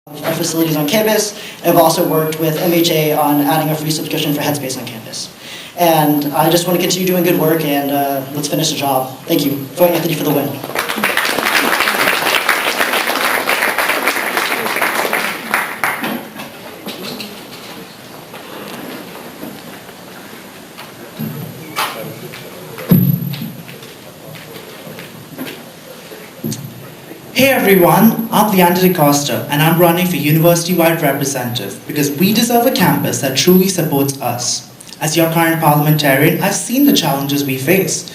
our facilities on campus. I've also worked with MHA on adding a free subscription for Headspace on campus. And I just want to continue doing good work, and let's finish the job. Thank you. Vote Anthony for the win. Hey everyone, I'm Leander DeCosta and I'm running for university-wide representative because we deserve a campus that truly supports us. As your current parliamentarian, I've seen the challenges we face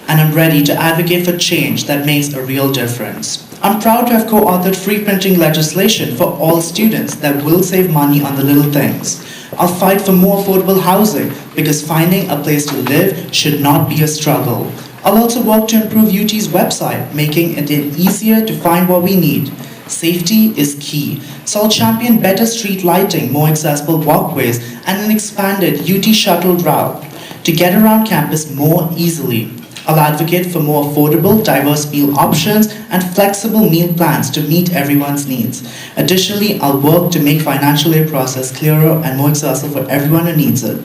and I'm ready to advocate for change that makes a real difference. I'm proud to have co-authored free printing legislation for all students that will save money on the little things. I'll fight for more affordable housing because finding a place to live should not be a struggle. I'll also work to improve UT's website, making it easier to find what we need. Safety is key, so I'll champion better street lighting, more accessible walkways, and an expanded UT shuttle route to get around campus more easily. I'll advocate for more affordable, diverse meal options and flexible meal plans to meet everyone's needs. Additionally, I'll work to make financial aid process clearer and more accessible for everyone who needs it.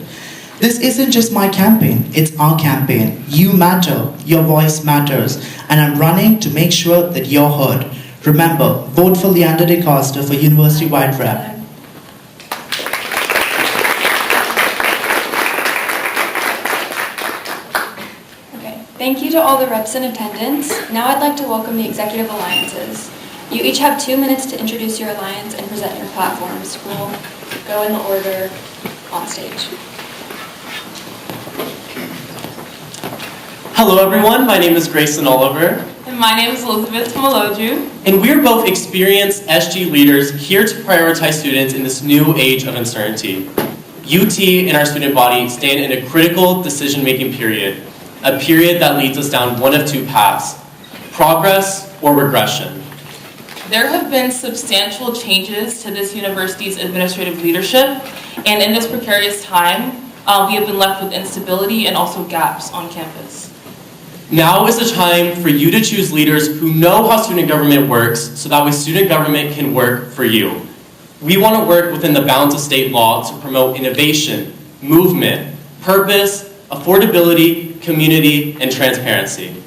This isn't just my campaign, it's our campaign. You matter, your voice matters, and I'm running to make sure that you're heard. Remember, vote for Leander DeCosta for university-wide rep. Okay, thank you to all the reps in attendance. Now I'd like to welcome the executive alliances. You each have 2 minutes to introduce your alliance and present your platforms. We'll go in the order on stage. Hello everyone, my name is Grayson Oliver. And my name is Elizabeth Maloju. And we're both experienced SG leaders here to prioritize students in this new age of uncertainty. UT and our student body stand in a critical decision-making period, a period that leads us down one of two paths, progress or regression. There have been substantial changes to this university's administrative leadership, and in this precarious time, we have been left with instability and also gaps on campus. Now is the time for you to choose leaders who know how student government works so that way student government can work for you. We want to work within the bounds of state law to promote innovation, movement, purpose, affordability, community, and transparency.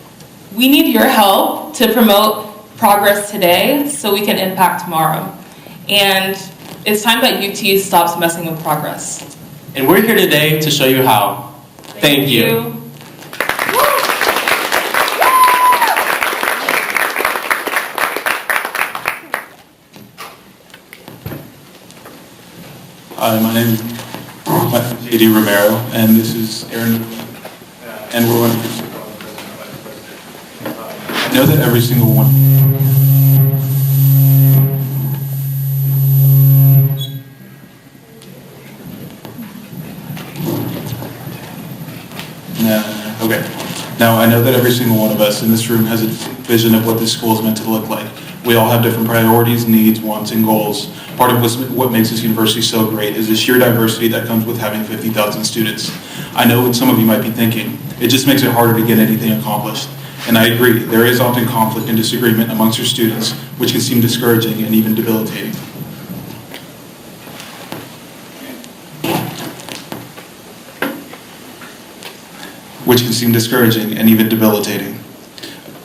We need your help to promote progress today so we can impact tomorrow. And it's time that UT stops messing with progress. And we're here today to show you how. Thank you. Hi, my name is J.D. Romero, and this is Aaron, and we're running for Vice President. I know that every single one. Now, I know that every single one of us in this room has a vision of what this school is meant to look like. We all have different priorities, needs, wants, and goals. Part of what makes this university so great is the sheer diversity that comes with having 50,000 students. I know what some of you might be thinking. It just makes it harder to get anything accomplished. And I agree, there is often conflict and disagreement amongst your students, which can seem discouraging and even debilitating.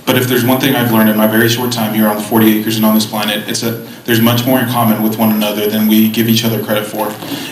But if there's one thing I've learned in my very short time here on the 40 acres and on this planet, it's that there's much more in common with one another than we give each other credit for.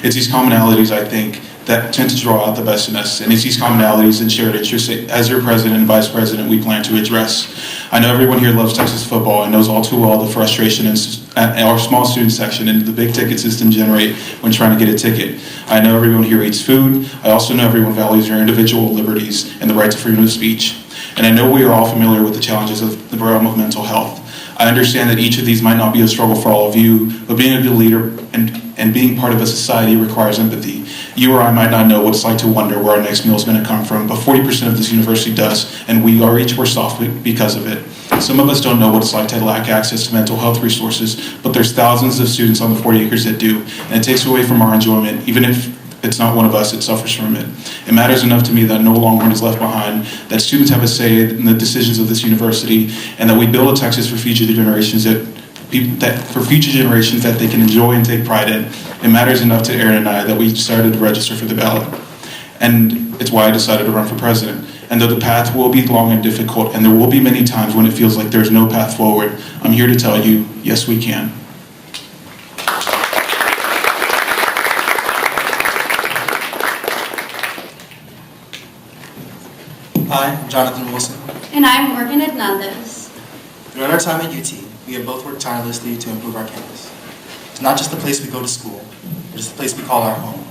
It's these commonalities, I think, that tend to draw out the best in us. And it's these commonalities and shared interests as your president and vice president we plan to address. I know everyone here loves Texas football and knows all too well the frustration in our small student section and the big ticket system generate when trying to get a ticket. I know everyone here eats food. I also know everyone values your individual liberties and the right to freedom of speech. And I know we are all familiar with the challenges of the realm of mental health. I understand that each of these might not be a struggle for all of you, but being a good leader and being part of a society requires empathy. You or I might not know what it's like to wonder where our next meal is going to come from, but 40% of this university does, and we are each worse off because of it. Some of us don't know what it's like to lack access to mental health resources, but there's thousands of students on the 40 acres that do, and it takes away from our enjoyment, even if it's not one of us that suffers from it. It matters enough to me that no Longhorn is left behind, that students have a say in the decisions of this university, and that we build a Texas for future generations that for future generations that they can enjoy and take pride in. It matters enough to Aaron and I that we decided to register for the ballot. And it's why I decided to run for president. And though the path will be long and difficult, and there will be many times when it feels like there's no path forward, I'm here to tell you, yes, we can. Hi, I'm Jonathan Wilson. And I'm Morgan Hernandez. Throughout our time at UT, we have both worked tirelessly to improve our campus. It's not just the place we go to school, but it's the place we call our home.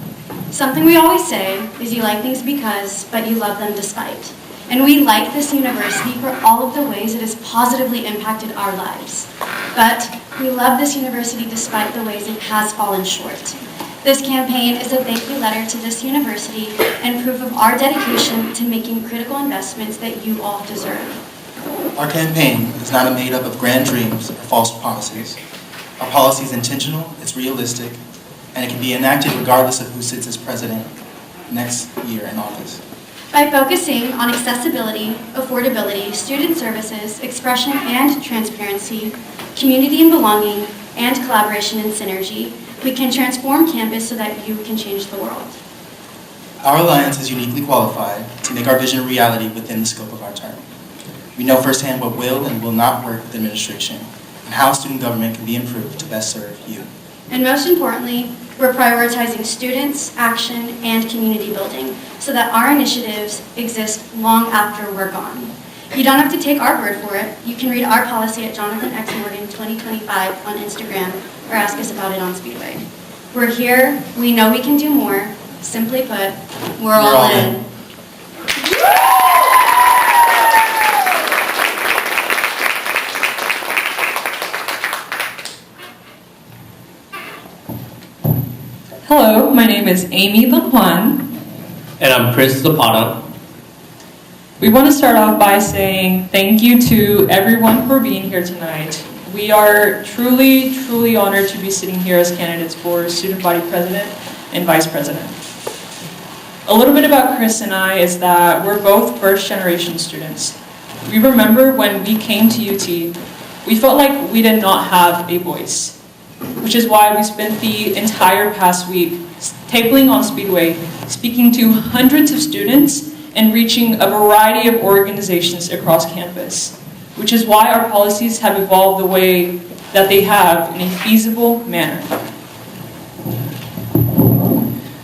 Something we always say is you like things because, but you love them despite. And we like this university for all of the ways it has positively impacted our lives. But we love this university despite the ways it has fallen short. This campaign is a thank you letter to this university and proof of our dedication to making critical investments that you all deserve. Our campaign is not made up of grand dreams or false promises. Our policy is intentional, it's realistic, and it can be enacted regardless of who sits as president next year in office. By focusing on accessibility, affordability, student services, expression and transparency, community and belonging, and collaboration and synergy, we can transform campus so that you can change the world. Our alliance is uniquely qualified to make our vision a reality within the scope of our term. We know firsthand what will and will not work with administration, and how student government can be improved to best serve you. And most importantly, we're prioritizing students, action, and community building so that our initiatives exist long after we're gone. You don't have to take our word for it. You can read our policy at Jonathan X. Morgan 2025 on Instagram or ask us about it on Speedway. We're here. We know we can do more. Simply put, we're all in. Hello, my name is Amy LaPuan. And I'm Chris Zapata. We want to start off by saying thank you to everyone for being here tonight. We are truly, truly honored to be sitting here as candidates for student body president and vice president. A little bit about Chris and I is that we're both first generation students. We remember when we came to UT, we felt like we did not have a voice, which is why we spent the entire past week tabling on Speedway, speaking to hundreds of students and reaching a variety of organizations across campus, which is why our policies have evolved the way that they have in a feasible manner.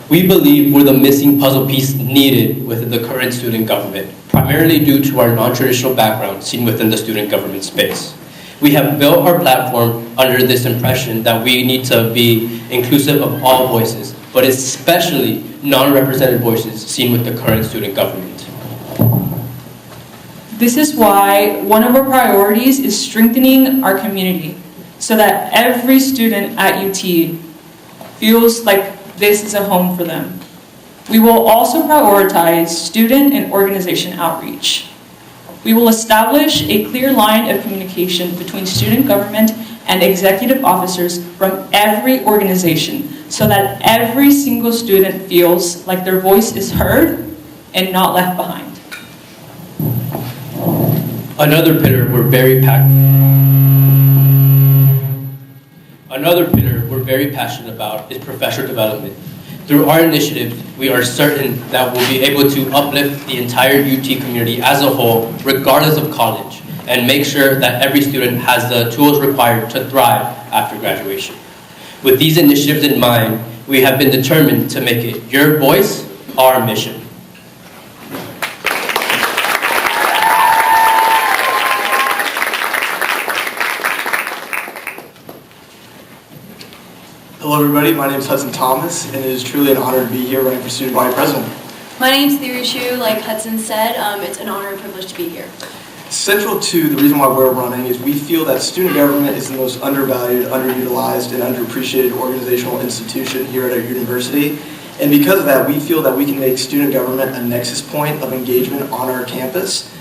We believe we're the missing puzzle piece needed within the current student government, primarily due to our non-traditional background seen within the student government space. We have built our platform under this impression that we need to be inclusive of all voices, but especially non-represented voices seen with the current student government. This is why one of our priorities is strengthening our community so that every student at UT feels like this is a home for them. We will also prioritize student and organization outreach. We will establish a clear line of communication between student government and executive officers from every organization so that every single student feels like their voice is heard and not left behind. Another pillar we're very passionate about is professional development. Through our initiative, we are certain that we'll be able to uplift the entire UT community as a whole, regardless of college, and make sure that every student has the tools required to thrive after graduation. With these initiatives in mind, we have been determined to make it your voice, our mission. Hello everybody, my name is Hudson Thomas, and it is truly an honor to be here running for student body president. My name's Theory Shu. Like Hudson said, it's an honor and privilege to be here. Central to the reason why we're running is we feel that student government is the most undervalued, underutilized, and underappreciated organizational institution here at our university. And because of that, we feel that we can make student government a nexus point of engagement on our campus.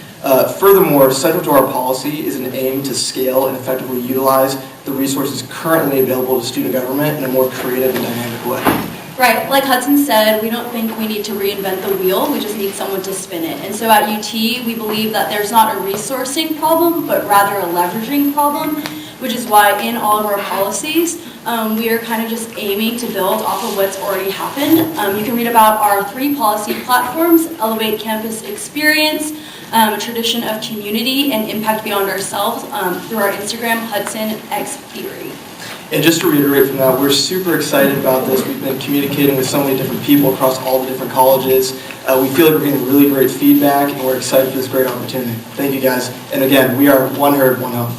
Furthermore, central to our policy is an aim to scale and effectively utilize the resources currently available to student government in a more creative and dynamic way. Right, like Hudson said, we don't think we need to reinvent the wheel, we just need someone to spin it. And so at UT, we believe that there's not a resourcing problem, but rather a leveraging problem. which is why in all of our policies, we are kind of just aiming to build off of what's already happened. You can read about our 3 policy platforms: elevate campus experience, tradition of community, and impact beyond ourselves through our Instagram, Hudson X Theory. And just to reiterate from that, we're super excited about this. We've been communicating with so many different people across all the different colleges. We feel like we're getting really great feedback, and we're excited for this great opportunity. Thank you, guys. And again, we are one herd, one home.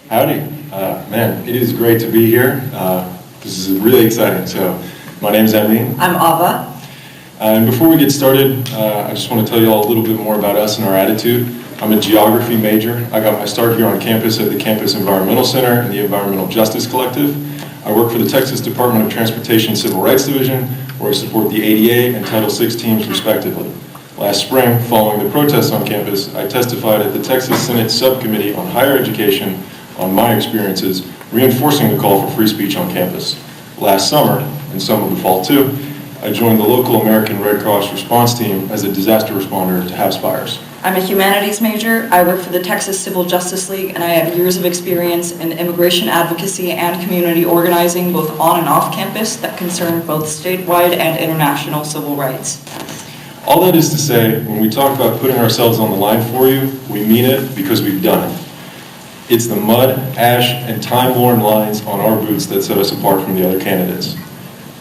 Howdy. Man, it is great to be here. This is really exciting. So, my name is Emmy. I'm Ava. And before we get started, I just want to tell you all a little bit more about us and our attitude. I'm a geography major. I got my start here on campus at the Campus Environmental Center and the Environmental Justice Collective. I work for the Texas Department of Transportation Civil Rights Division, where I support the ADA and Title VI teams respectively. Last spring, following the protests on campus, I testified at the Texas Senate Subcommittee on Higher Education on my experiences reinforcing the call for free speech on campus. Last summer, and some of the fall too, I joined the local American Red Cross response team as a disaster responder to house fires. I'm a humanities major. I work for the Texas Civil Justice League, and I have years of experience in immigration advocacy and community organizing, both on and off campus, that concern both statewide and international civil rights. All that is to say, when we talk about putting ourselves on the line for you, we mean it because we've done it. It's the mud, ash, and time-worn lines on our boots that set us apart from the other candidates.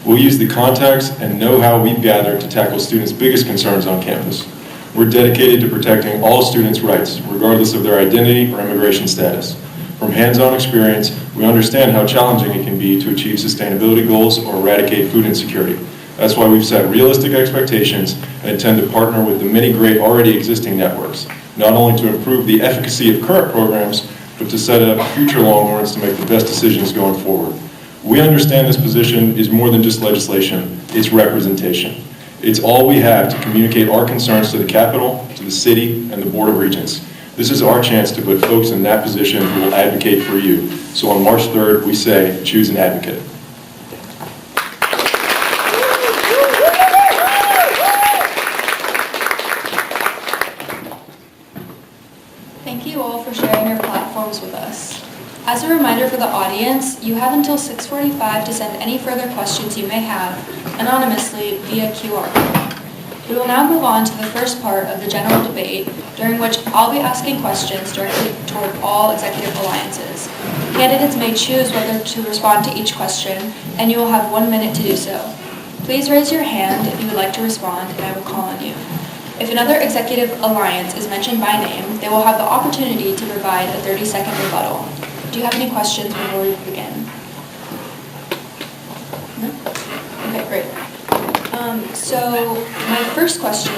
We'll use the contacts and know-how we've gathered to tackle students' biggest concerns on campus. We're dedicated to protecting all students' rights, regardless of their identity or immigration status. From hands-on experience, we understand how challenging it can be to achieve sustainability goals or eradicate food insecurity. That's why we've set realistic expectations and intend to partner with the many great already existing networks, not only to improve the efficacy of current programs, but to set up future Longhorns to make the best decisions going forward. We understand this position is more than just legislation, it's representation. It's all we have to communicate our concerns to the Capitol, to the city, and the Board of Regents. This is our chance to put folks in that position who will advocate for you. So on March 3rd, we say, choose an advocate. Thank you all for sharing your platforms with us. As a reminder for the audience, you have until 6:45 to send any further questions you may have anonymously via QR code. We will now move on to the first part of the general debate, during which I'll be asking questions directly toward all executive alliances. Candidates may choose whether to respond to each question, and you will have 1 minute to do so. Please raise your hand if you would like to respond, and I will call on you. If another executive alliance is mentioned by name, they will have the opportunity to provide a 30-second rebuttal. Do you have any questions before we begin? No? Okay, great. So my first question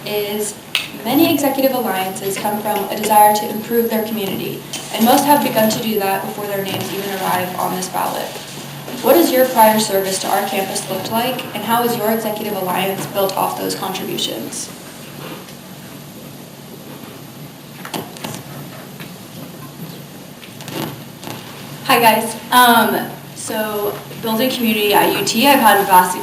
is, many executive alliances come from a desire to improve their community, and most have begun to do that before their names even arrive on this ballot. What has your prior service to our campus looked like, and how is your executive alliance built off those contributions? Hi guys. So building community at UT, I've had a vast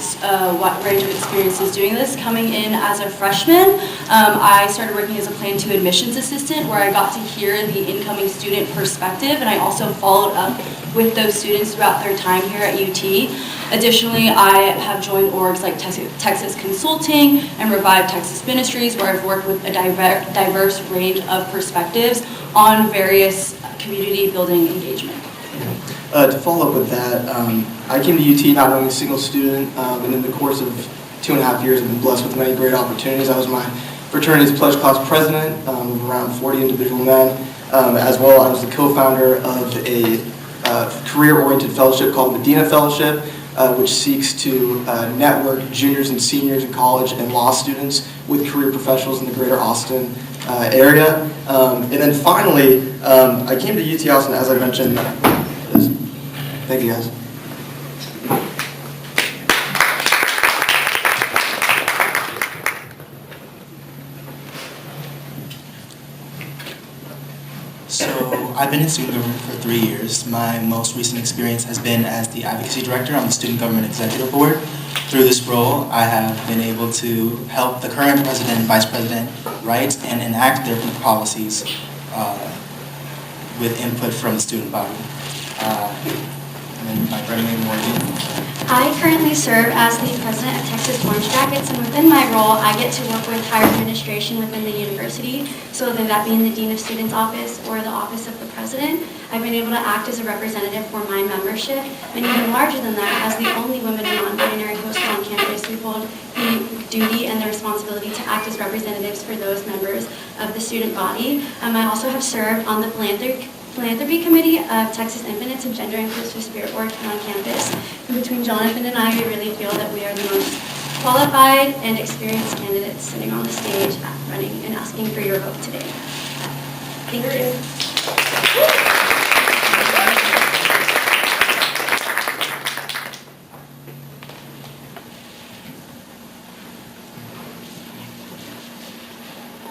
range of experiences doing this. Coming in as a freshman, I started working as a Plan 2 admissions assistant, where I got to hear the incoming student perspective, and I also followed up with those students throughout their time here at UT. Additionally, I have joined orgs like Texas Consulting and Revive Texas Ministries, where I've worked with a diverse range of perspectives on various community building engagement. To follow up with that, I came to UT not knowing a single student, and in the course of 2.5 years, I've been blessed with many great opportunities. I was my fraternity's pledge class president of around 40 individual men. As well, I was the co-founder of a career-oriented fellowship called Medina Fellowship, which seeks to network juniors and seniors in college and law students with career professionals in the greater Austin area. And then finally, I came to UT Austin, as I mentioned. Thank you, guys. So I've been in student government for 3 years. My most recent experience has been as the advocacy director on the Student Government Executive Board. Through this role, I have been able to help the current president and vice president write and enact their policies with input from the student body. And then my friend Morgan. I currently serve as the president of Texas Orange Jackets, and within my role, I get to work with higher administration within the university. So whether that be in the Dean of Students office or the office of the president, I've been able to act as a representative for my membership. And even larger than that, as the only women and non-binary host on campus, we hold the duty and the responsibility to act as representatives for those members of the student body. I also have served on the Philanthropy Committee of Texas Infants and Gender Inclusive Spirit Work on campus. And between Jonathan and I, we really feel that we are the most qualified and experienced candidates sitting on the stage running and asking for your vote today. Thank you.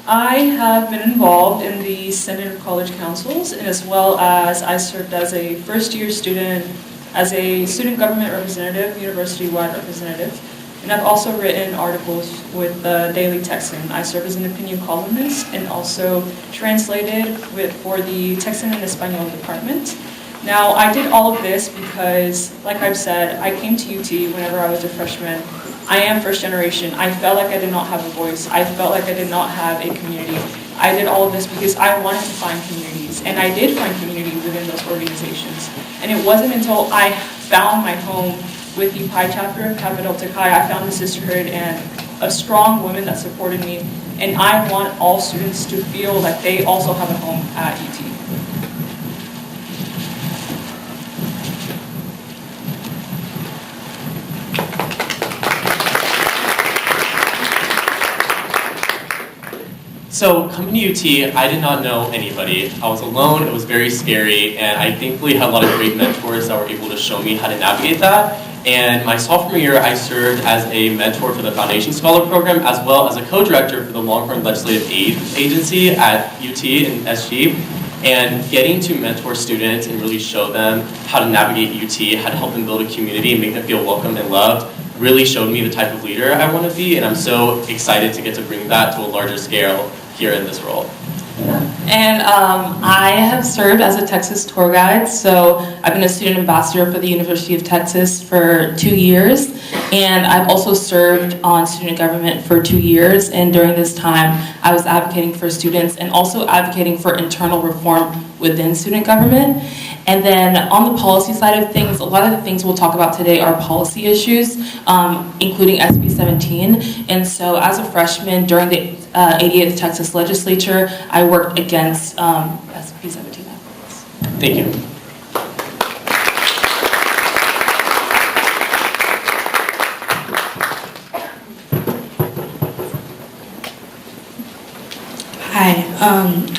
I have been involved in the Senate College Councils, and as well as I served as a first-year student, as a student government representative, university-wide representative, and I've also written articles with the Daily Texan. I serve as an opinion columnist and also translated for the Texan and Espanol department. Now, I did all of this because, like I've said, I came to UT whenever I was a freshman. I am first generation. I felt like I did not have a voice. I felt like I did not have a community. I did all of this because I wanted to find communities, and I did find community within those organizations. And it wasn't until I found my home with the Pi chapter of Kappa Delta Chi, I found a sisterhood and a strong women that supported me. And I want all students to feel that they also have a home at UT. So coming to UT, I did not know anybody. I was alone, it was very scary, and I thankfully had a lot of great mentors that were able to show me how to navigate that. And my sophomore year, I served as a mentor for the Foundation Scholar Program, as well as a co-director for the Long-Term Legislative Aid Agency at UT and SG. And getting to mentor students and really show them how to navigate UT, how to help them build a community and make them feel welcome and loved, really showed me the type of leader I want to be, and I'm so excited to get to bring that to a larger scale here in this role. And I have served as a Texas tour guide, so I've been a student ambassador for the University of Texas for 2 years, and I've also served on student government for 2 years, and during this time I was advocating for students and also advocating for internal reform within student government. And then on the policy side of things, a lot of the things we'll talk about today are policy issues, including SB 17. And so as a freshman during the 88th Texas Legislature, I worked against SB 17. Thank you. Hi.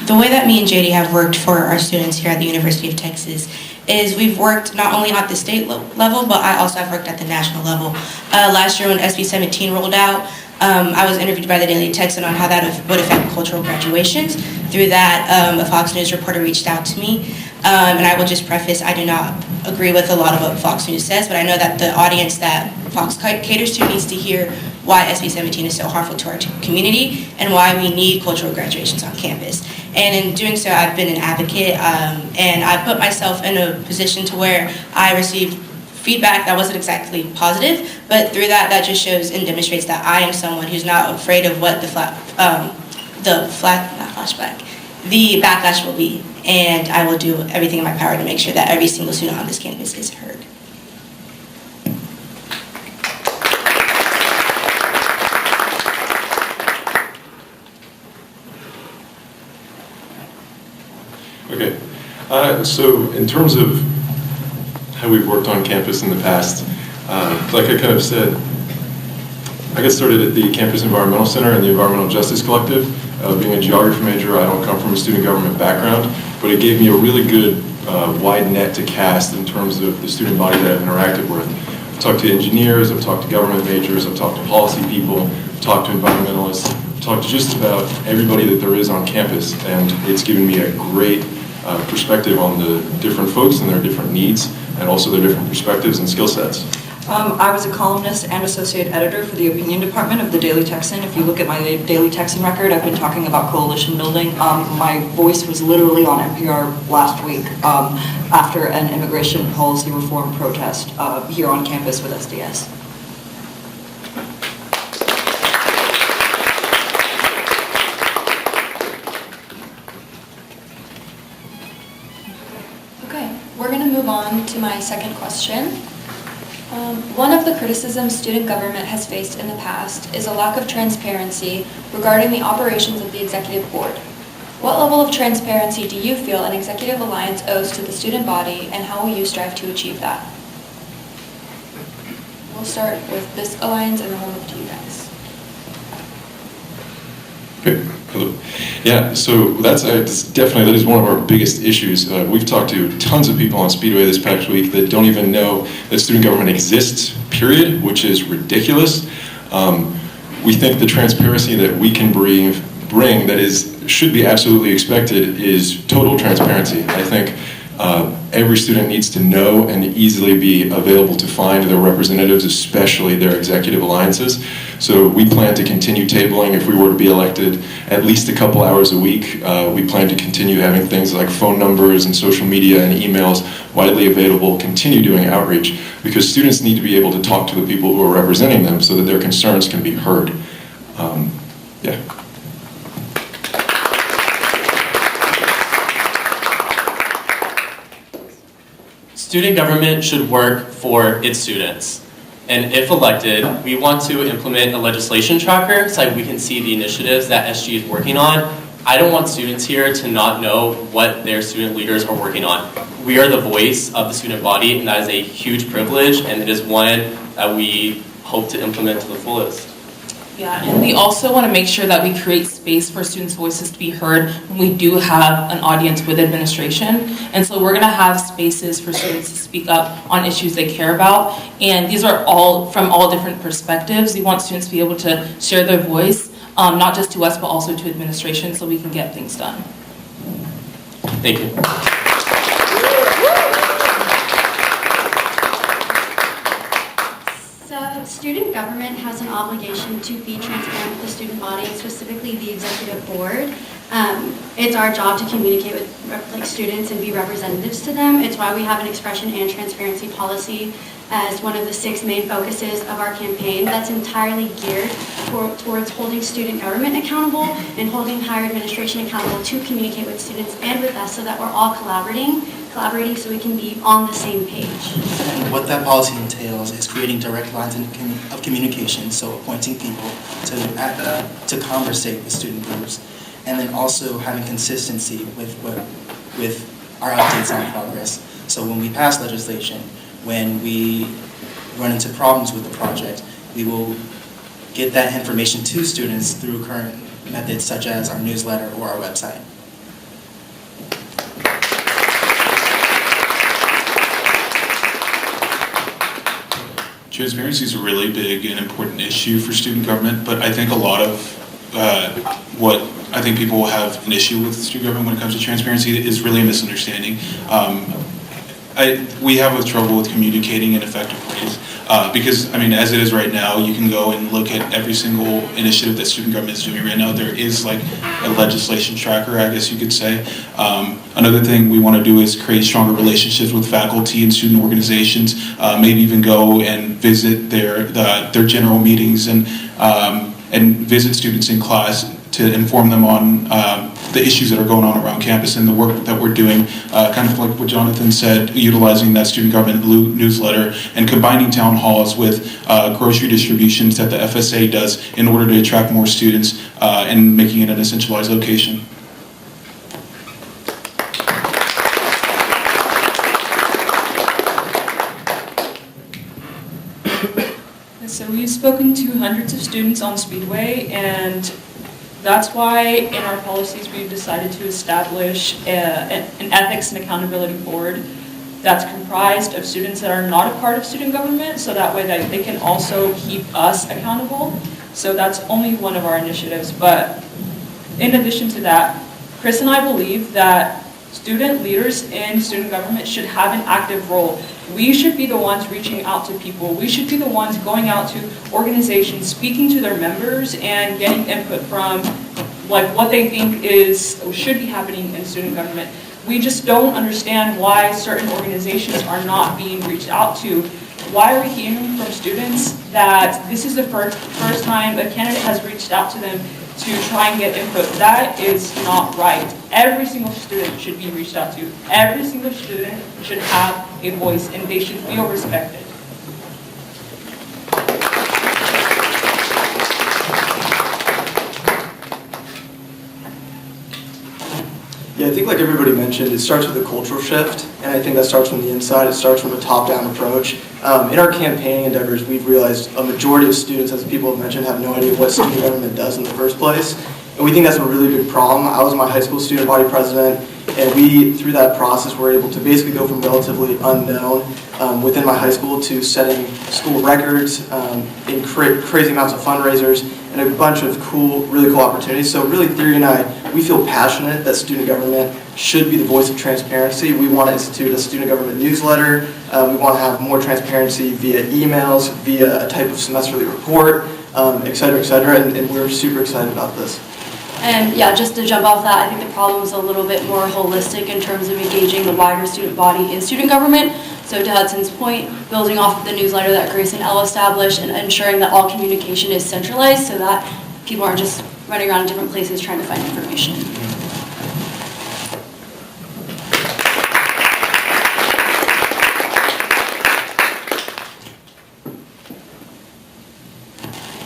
The way that me and JD have worked for our students here at the University of Texas is we've worked not only at the state level, but I also have worked at the national level. Last year when SB 17 rolled out, I was interviewed by the Daily Texan on how that would affect cultural graduations. Through that, a Fox News reporter reached out to me, and I will just preface, I do not agree with a lot of what Fox News says, but I know that the audience that Fox caters to needs to hear why SB 17 is so harmful to our community and why we need cultural graduations on campus. And in doing so, I've been an advocate, and I put myself in a position to where I received feedback that wasn't exactly positive, but through that, that just shows and demonstrates that I am someone who's not afraid of what the backlash will be, and I will do everything in my power to make sure that every single student on this campus is heard. Okay, so in terms of how we've worked on campus in the past, like I kind of said, I got started at the Campus Environmental Center and the Environmental Justice Collective. Being a geography major, I don't come from a student government background, but it gave me a really good wide net to cast in terms of the student body that I've interacted with. I've talked to engineers, I've talked to government majors, I've talked to policy people, I've talked to environmentalists, I've talked to just about everybody that there is on campus, and it's given me a great perspective on the different folks and their different needs, and also their different perspectives and skill sets. I was a columnist and associate editor for the opinion department of the Daily Texan. If you look at my Daily Texan record, I've been talking about coalition building. My voice was literally on NPR last week after an immigration policy reform protest here on campus with SDS. Okay, we're going to move on to my second question. One of the criticisms student government has faced in the past is a lack of transparency regarding the operations of the executive board. What level of transparency do you feel an executive alliance owes to the student body, and how will you strive to achieve that? We'll start with this alliance and then we'll move to you guys. Okay, hello. Yeah, so that is one of our biggest issues. We've talked to tons of people on Speedway this past week that don't even know that student government exists, period, which is ridiculous. We think the transparency that we can bring that should be absolutely expected is total transparency. I think every student needs to know and easily be available to find their representatives, especially their executive alliances. So we plan to continue tabling if we were to be elected at least a couple hours a week. We plan to continue having things like phone numbers and social media and emails widely available, continue doing outreach, because students need to be able to talk to the people who are representing them so that their concerns can be heard. Yeah. Student government should work for its students. And if elected, we want to implement a legislation tracker so that we can see the initiatives that SG is working on. I don't want students here to not know what their student leaders are working on. We are the voice of the student body, and that is a huge privilege, and it is one that we hope to implement to the fullest. Yeah, and we also want to make sure that we create space for students' voices to be heard when we do have an audience with administration. And so we're going to have spaces for students to speak up on issues they care about. And these are all from all different perspectives. We want students to be able to share their voice, not just to us, but also to administration, so we can get things done. Thank you. Student government has an obligation to be transparent with the student body, and specifically the executive board. It's our job to communicate with students and be representatives to them. It's why we have an expression and transparency policy as one of the 6 main focuses of our campaign that's entirely geared towards holding student government accountable and holding higher administration accountable to communicate with students and with us so that we're all collaborating so we can be on the same page. And what that policy entails is creating direct lines of communication, so appointing people to conversate with student groups, and then also having consistency with our updates on progress. So when we pass legislation, when we run into problems with the project, we will get that information to students through current methods such as our newsletter or our website. Transparency is a really big and important issue for student government, but I think a lot of what I think people will have an issue with student government when it comes to transparency is really a misunderstanding. We have trouble with communicating in effective ways because, I mean, as it is right now, you can go and look at every single initiative that student government is doing right now. There is like a legislation tracker, I guess you could say. Another thing we want to do is create stronger relationships with faculty and student organizations, maybe even go and visit their general meetings and visit students in class to inform them on the issues that are going on around campus and the work that we're doing, kind of like what Jonathan said, utilizing that student government newsletter and combining town halls with grocery distributions that the FSA does in order to attract more students and making it an essentialized location. So we've spoken to hundreds of students on Speedway, and that's why in our policies we've decided to establish an ethics and accountability board that's comprised of students that are not a part of student government, so that way that they can also keep us accountable. So that's only one of our initiatives, but in addition to that, Chris and I believe that student leaders in student government should have an active role. We should be the ones reaching out to people. We should be the ones going out to organizations, speaking to their members, and getting input from what they think should be happening in student government. We just don't understand why certain organizations are not being reached out to. Why are we hearing from students that this is the first time a candidate has reached out to them to try and get input? That is not right. Every single student should be reached out to. Every single student should have a voice, and they should feel respected. Yeah, I think like everybody mentioned, it starts with a cultural shift, and I think that starts from the inside. It starts from a top-down approach. In our campaigning endeavors, we've realized a majority of students, as people have mentioned, have no idea what student government does in the first place, and we think that's a really big problem. I was my high school student body president, and we, through that process, were able to basically go from relatively unknown within my high school to setting school records, in crazy amounts of fundraisers, and a bunch of really cool opportunities. So really, Theory and I, we feel passionate that student government should be the voice of transparency. We want to institute a student government newsletter. We want to have more transparency via emails, via a type of semesterly report, et cetera, and we're super excited about this. And yeah, just to jump off that, I think the problem is a little bit more holistic in terms of engaging the wider student body in student government. So to Hudson's point, building off of the newsletter that Grace and Elle established and ensuring that all communication is centralized so that people aren't just running around different places trying to find information.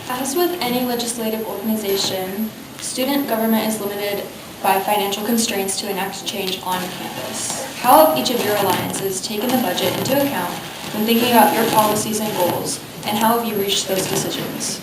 As with any legislative organization, student government is limited by financial constraints to enact change on campus. How have each of your alliances taken the budget into account when thinking about your policies and goals, and how have you reached those decisions?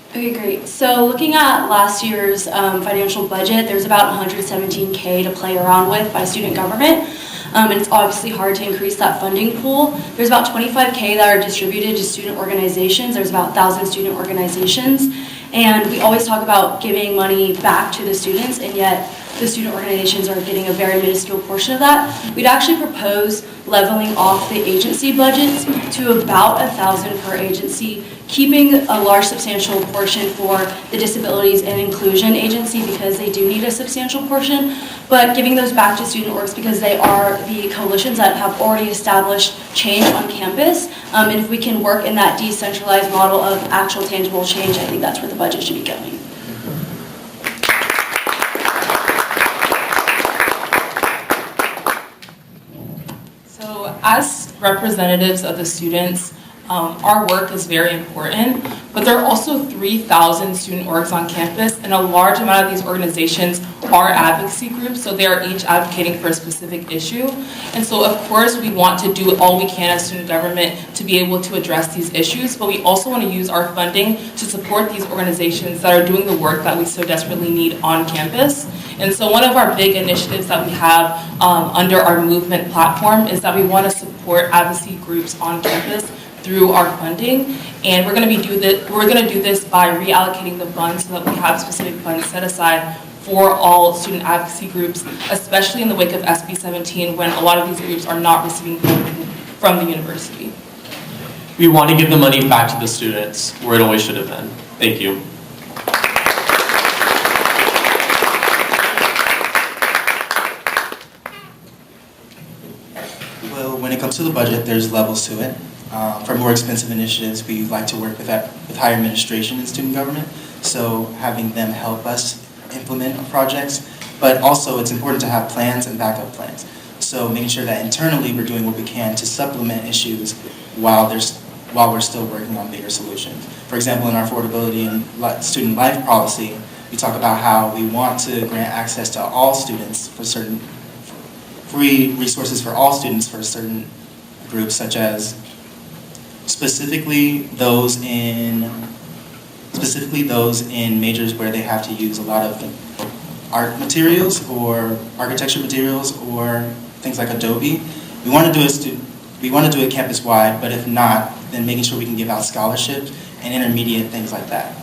Okay, great. So looking at last year's financial budget, there's about $117K to play around with by student government. And it's obviously hard to increase that funding pool. There's about $25K that are distributed to student organizations. There's about 1,000 student organizations. And we always talk about giving money back to the students, and yet the student organizations are getting a very minuscule portion of that. We'd actually propose leveling off the agency budgets to about $1,000 per agency, keeping a large substantial portion for the disabilities and inclusion agency because they do need a substantial portion, but giving those back to student orgs because they are the coalitions that have already established change on campus. And if we can work in that decentralized model of actual tangible change, I think that's where the budget should be going. So as representatives of the students, our work is very important, but there are also 3,000 student orgs on campus, and a large amount of these organizations are advocacy groups, so they are each advocating for a specific issue. And so of course we want to do all we can as student government to be able to address these issues, but we also want to use our funding to support these organizations that are doing the work that we so desperately need on campus. And so one of our big initiatives that we have under our movement platform is that we want to support advocacy groups on campus through our funding, and we're going to do this by reallocating the funds so that we have specific funds set aside for all student advocacy groups, especially in the wake of SB 17 when a lot of these groups are not receiving funding from the university. We want to give the money back to the students where it always should have been. Thank you. Well, when it comes to the budget, there's levels to it. For more expensive initiatives, we like to work with higher administration in student government, so having them help us implement projects, but also it's important to have plans and backup plans. So making sure that internally we're doing what we can to supplement issues while we're still working on bigger solutions. For example, in our affordability and student life policy, we talk about how we want to grant access to all students for certain free resources for all students for certain groups, such as specifically those in majors where they have to use a lot of art materials or architecture materials or things like Adobe. We want to do it campus-wide, but if not, then making sure we can give out scholarships and intermediate things like that.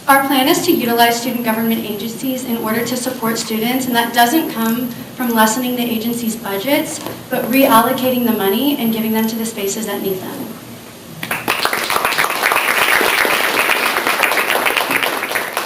Our plan is to utilize student government agencies in order to support students, and that doesn't come from lessening the agency's budgets, but reallocating the money and giving them to the spaces that need them.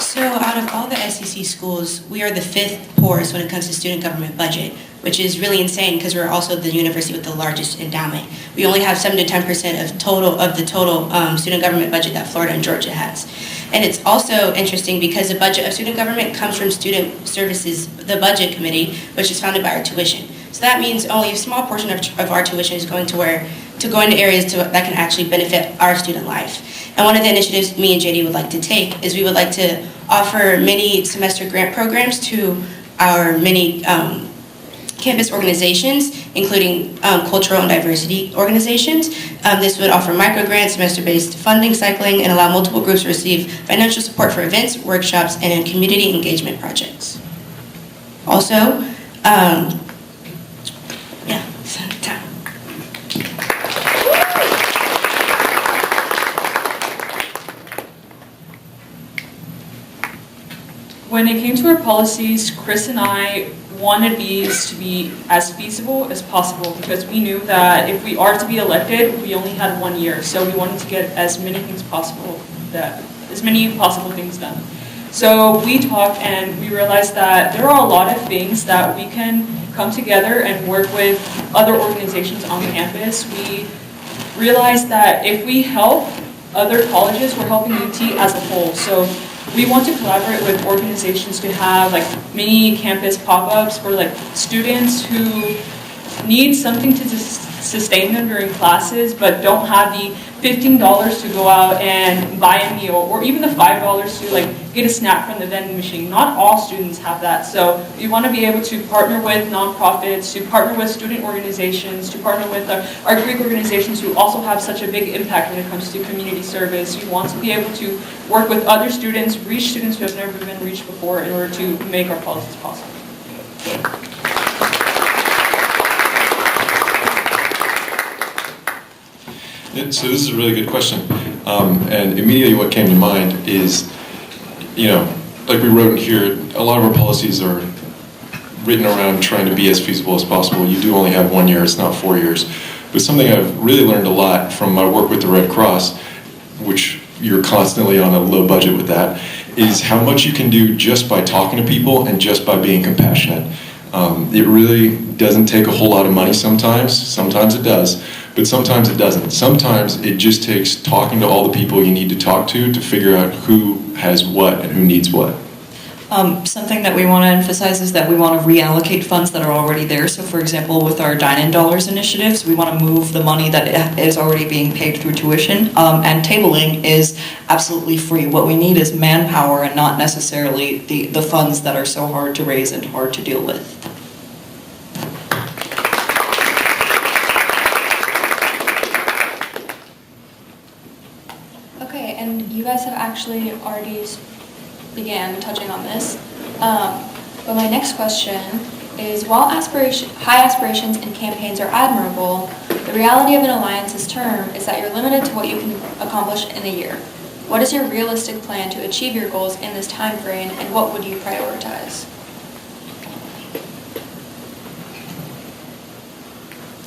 So out of all the SEC schools, we are the 5th poorest when it comes to student government budget, which is really insane because we're also the university with the largest endowment. We only have 7 to 10% of the total student government budget that Florida and Georgia has. And it's also interesting because the budget of student government comes from Student Services, the Budget Committee, which is funded by our tuition. So that means only a small portion of our tuition is going to go into areas that can actually benefit our student life. And one of the initiatives me and JD would like to take is we would like to offer many semester grant programs to our many campus organizations, including cultural and diversity organizations. This would offer micro-grants, semester-based funding cycling, and allow multiple groups to receive financial support for events, workshops, and in community engagement projects. Also, time. When it came to our policies, Chris and I wanted these to be as feasible as possible because we knew that if we are to be elected, we only had 1 year. So we wanted to get as many possible things done. So we talked and we realized that there are a lot of things that we can come together and work with other organizations on campus. We realized that if we help other colleges, we're helping UT as a whole. So we want to collaborate with organizations to have like mini campus pop-ups for like students who need something to sustain them during classes but don't have the $15 to go out and buy a meal, or even the $5 to like get a snack from the vending machine. Not all students have that. So we want to be able to partner with nonprofits, to partner with student organizations, to partner with our Greek organizations who also have such a big impact when it comes to community service. We want to be able to work with other students, reach students who have never been reached before in order to make our policies possible. So this is a really good question. And immediately what came to mind is, like we wrote in here, a lot of our policies are written around trying to be as feasible as possible. You do only have 1 year, it's not 4 years. But something I've really learned a lot from my work with the Red Cross, which you're constantly on a low budget with that, is how much you can do just by talking to people and just by being compassionate. It really doesn't take a whole lot of money sometimes. Sometimes it does. But sometimes it doesn't. Sometimes it just takes talking to all the people you need to talk to figure out who has what and who needs what. Something that we want to emphasize is that we want to reallocate funds that are already there. So for example, with our Dine-In Dollars initiatives, we want to move the money that is already being paid through tuition. And tabling is absolutely free. What we need is manpower and not necessarily the funds that are so hard to raise and hard to deal with. Okay, and you guys have actually already began touching on this. But my next question is, while high aspirations and campaigns are admirable, the reality of an alliance's term is that you're limited to what you can accomplish in a year. What is your realistic plan to achieve your goals in this time frame, and what would you prioritize?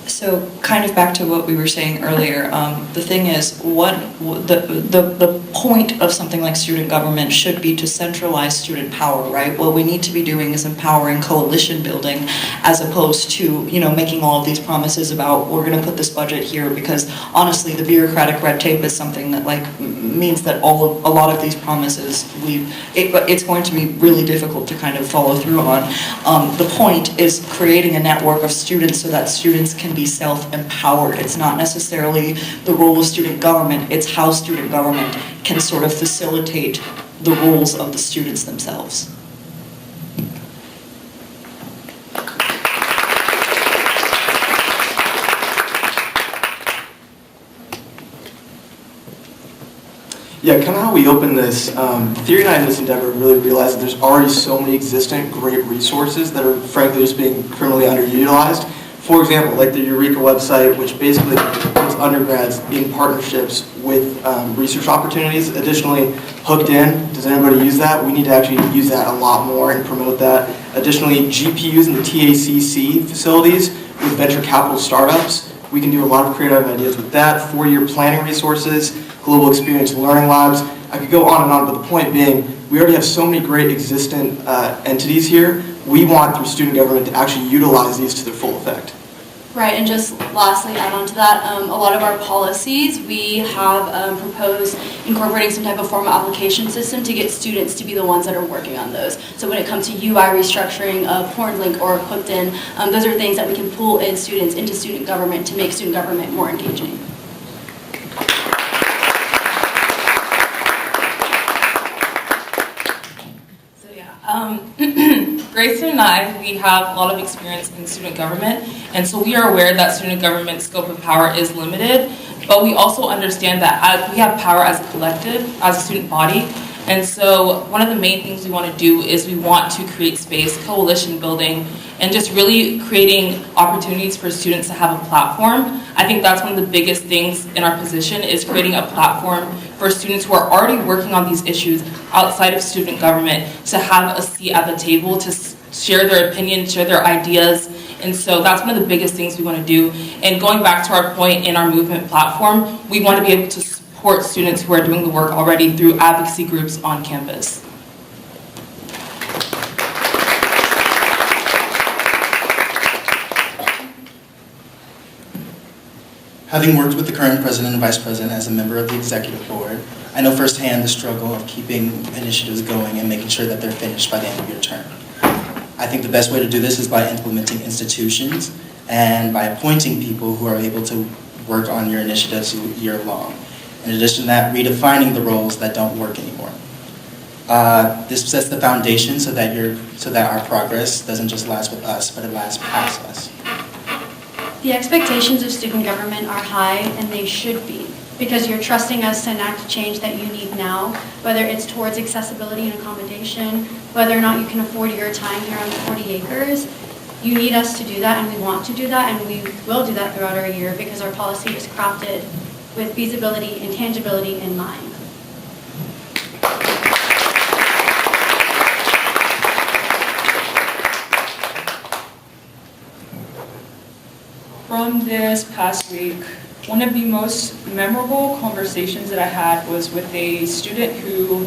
So kind of back to what we were saying earlier, the thing is, the point of something like student government should be to centralize student power, right? What we need to be doing is empowering coalition building as opposed to, making all of these promises about we're going to put this budget here, because honestly, the bureaucratic red tape is something that means that a lot of these promises, it's going to be really difficult to kind of follow through on. The point is creating a network of students so that students can be self-empowered. It's not necessarily the role of student government, it's how student government can sort of facilitate the roles of the students themselves. Yeah, kind of how we open this, Theory and I in this endeavor really realized that there's already so many existing great resources that are frankly just being criminally underutilized. For example, like the Eureka website, which basically puts undergrads in partnerships with research opportunities. Additionally, Hooked In, does anybody use that? We need to actually use that a lot more and promote that. Additionally, GPUs in the TACC facilities with venture capital startups. We can do a lot of creative ideas with that. 4-year planning resources, global experience learning labs. I could go on and on, but the point being, we already have so many great existing entities here. We want, through student government, to actually utilize these to their full effect. Right, and just lastly, add on to that, a lot of our policies, we have proposed incorporating some type of formal application system to get students to be the ones that are working on those. So when it comes to UI restructuring of HornLink or Hooked In, those are things that we can pull in students into student government to make student government more engaging. Grayson and I, we have a lot of experience in student government, and so we are aware that student government scope of power is limited, but we also understand that we have power as a collective, as a student body, and so one of the main things we want to do is we want to create space, coalition building, and just really creating opportunities for students to have a platform. I think that's one of the biggest things in our position is creating a platform for students who are already working on these issues outside of student government to have a seat at the table, to share their opinion, share their ideas. And so that's one of the biggest things we want to do. And going back to our point in our movement platform, we want to be able to support students who are doing the work already through advocacy groups on campus. Having worked with the current president and vice president as a member of the executive board, I know firsthand the struggle of keeping initiatives going and making sure that they're finished by the end of your term. I think the best way to do this is by implementing institutions and by appointing people who are able to work on your initiatives year long. In addition to that, redefining the roles that don't work anymore. This sets the foundation so that our progress doesn't just last with us, but it lasts past us. The expectations of student government are high, and they should be, because you're trusting us to enact change that you need now, whether it's towards accessibility and accommodation, whether or not you can afford your time here on the 40 acres. You need us to do that, and we want to do that, and we will do that throughout our year because our policy is crafted with feasibility and tangibility in mind. From this past week, one of the most memorable conversations that I had was with a student who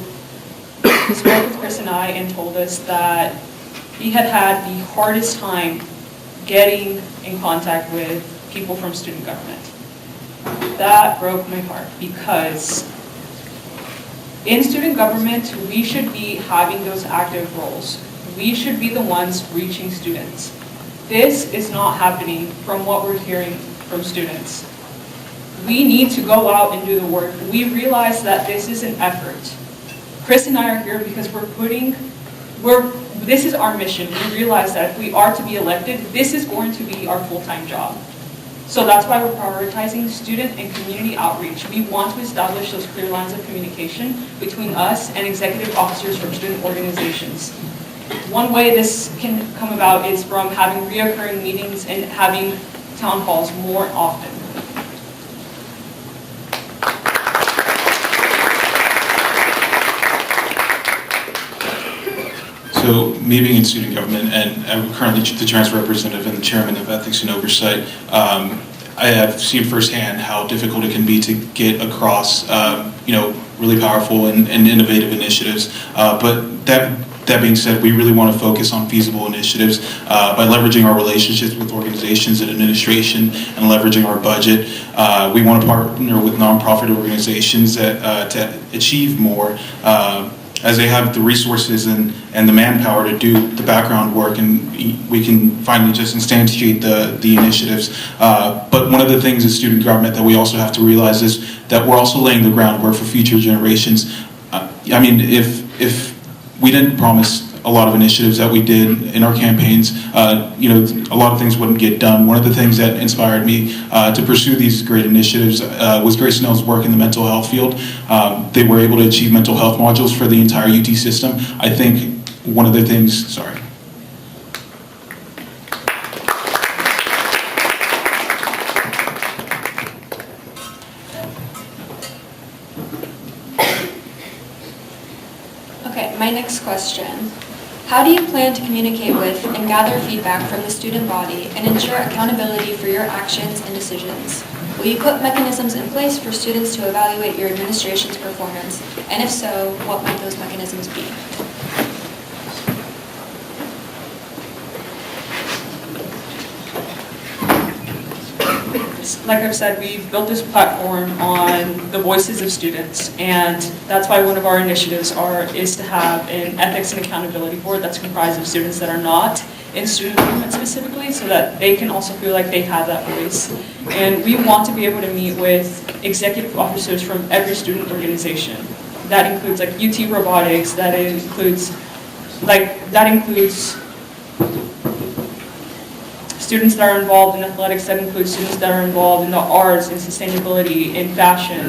spoke with Chris and I and told us that he had had the hardest time getting in contact with people from student government. That broke my heart because in student government, we should be having those active roles. We should be the ones reaching students. This is not happening from what we're hearing from students. We need to go out and do the work. We realize that this is an effort. Chris and I are here because this is our mission. We realize that if we are to be elected, this is going to be our full-time job. So that's why we're prioritizing student and community outreach. We want to establish those clear lines of communication between us and executive officers from student organizations. One way this can come about is from having reoccurring meetings and having town halls more often. So me being in student government, and I'm currently the transfer representative and the chairman of ethics and oversight, I have seen firsthand how difficult it can be to get across, really powerful and innovative initiatives. But that being said, we really want to focus on feasible initiatives by leveraging our relationships with organizations and administration and leveraging our budget. We want to partner with nonprofit organizations to achieve more as they have the resources and the manpower to do the background work, and we can finally just instantiate the initiatives. But one of the things in student government that we also have to realize is that we're also laying the groundwork for future generations. If we didn't promise a lot of initiatives that we did in our campaigns, a lot of things wouldn't get done. One of the things that inspired me to pursue these great initiatives was Grace Snell's work in the mental health field. They were able to achieve mental health modules for the entire UT system. I think one of the things, My next question. How do you plan to communicate with and gather feedback from the student body and ensure accountability for your actions and decisions? Will you put mechanisms in place for students to evaluate your administration's performance? And if so, what might those mechanisms be? Like I've said, we've built this platform on the voices of students, and that's why one of our initiatives is to have an ethics and accountability board that's comprised of students that are not in student government specifically, so that they can also feel like they have that voice. And we want to be able to meet with executive officers from every student organization. That includes like UT Robotics, that includes students that are involved in athletics, that includes students that are involved in the arts, in sustainability, in fashion.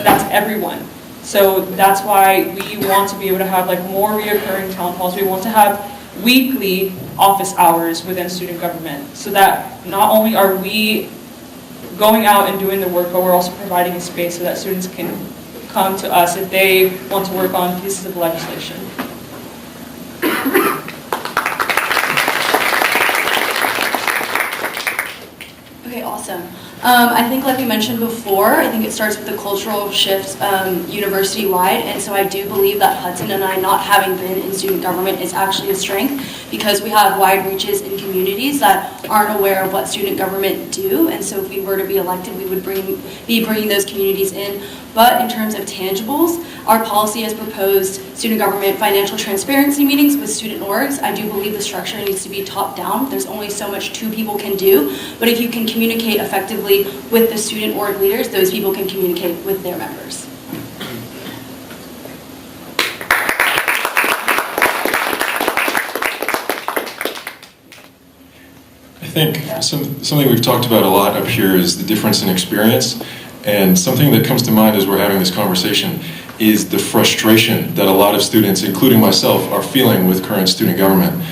That's everyone. So that's why we want to be able to have like more reoccurring town halls. We want to have weekly office hours within student government, so that not only are we going out and doing the work, but we're also providing a space so that students can come to us if they want to work on pieces of legislation. Okay, awesome. I think like we mentioned before, I think it starts with the cultural shift university-wide, and so I do believe that Hudson and I not having been in student government is actually a strength, because we have wide reaches in communities that aren't aware of what student government do, and so if we were to be elected, we would be bringing those communities in. But in terms of tangibles, our policy has proposed student government financial transparency meetings with student orgs. I do believe the structure needs to be top down. There's only so much two people can do, but if you can communicate effectively with the student org leaders, those people can communicate with their members. I think something we've talked about a lot up here is the difference in experience. And something that comes to mind as we're having this conversation is the frustration that a lot of students, including myself, are feeling with current student government.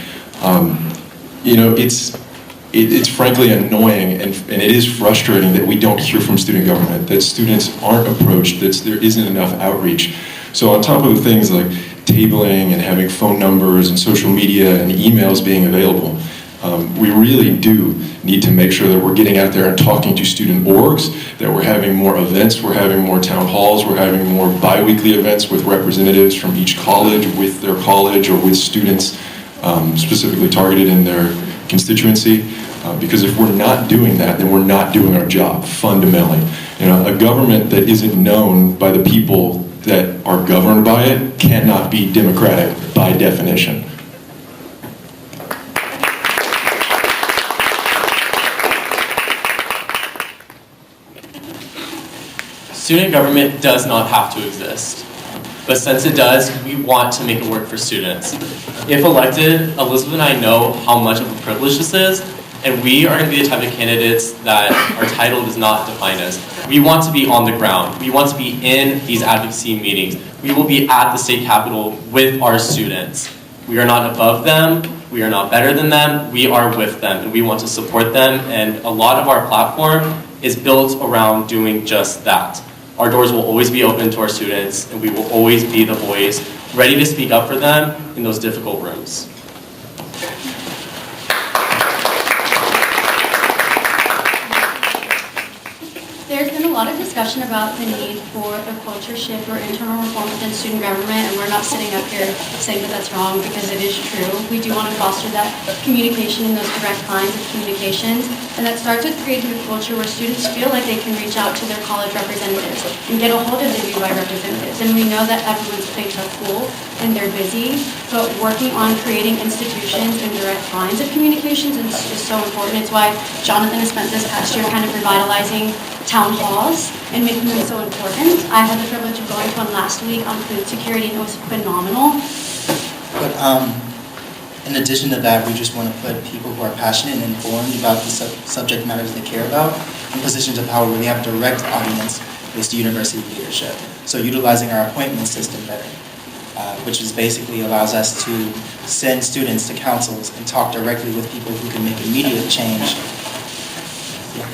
It's frankly annoying and it is frustrating that we don't hear from student government, that students aren't approached, that there isn't enough outreach. So on top of the things like tabling and having phone numbers and social media and emails being available, we really do need to make sure that we're getting out there and talking to student orgs, that we're having more events, we're having more town halls, we're having more bi-weekly events with representatives from each college, with their college, or with students specifically targeted in their constituency. Because if we're not doing that, then we're not doing our job, fundamentally. A government that isn't known by the people that are governed by it cannot be democratic by definition. Student government does not have to exist, but since it does, we want to make it work for students. If elected, Elizabeth and I know how much of a privilege this is, and we are going to be the type of candidates that our title does not define us. We want to be on the ground. We want to be in these advocacy meetings. We will be at the state capitol with our students. We are not above them. We are not better than them. We are with them, and we want to support them, and a lot of our platform is built around doing just that. Our doors will always be open to our students, and we will always be the voice ready to speak up for them in those difficult rooms. There's been a lot of discussion about the need for a culture shift or internal reform within student government, and we're not sitting up here saying that that's wrong, because it is true. We do want to foster that communication and those direct lines of communications, and that starts with creating a culture where students feel like they can reach out to their college representatives and get a hold of the UI representatives. And we know that everyone's plates are full and they're busy, but working on creating institutions and direct lines of communications is just so important. It's why Jonathan has spent this past year kind of revitalizing town halls and making them so important. I had the privilege of going to one last week on food security, and it was phenomenal. But in addition to that, we just want to put people who are passionate and informed about the subject matters they care about in positions of power where they have direct audience with the university leadership. So utilizing our appointment system better, which is basically allows us to send students to councils and talk directly with people who can make immediate change. Yeah.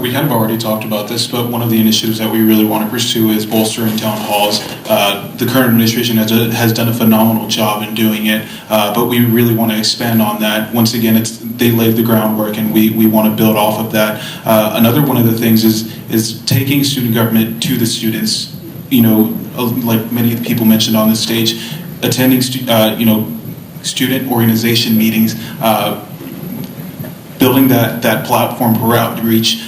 We kind of already talked about this, but one of the initiatives that we really want to pursue is bolstering town halls. The current administration has done a phenomenal job in doing it, but we really want to expand on that. Once again, they laid the groundwork, and we want to build off of that. Another one of the things is taking student government to the students. You know, like many people mentioned on this stage, attending student organization meetings. Building that platform for outreach,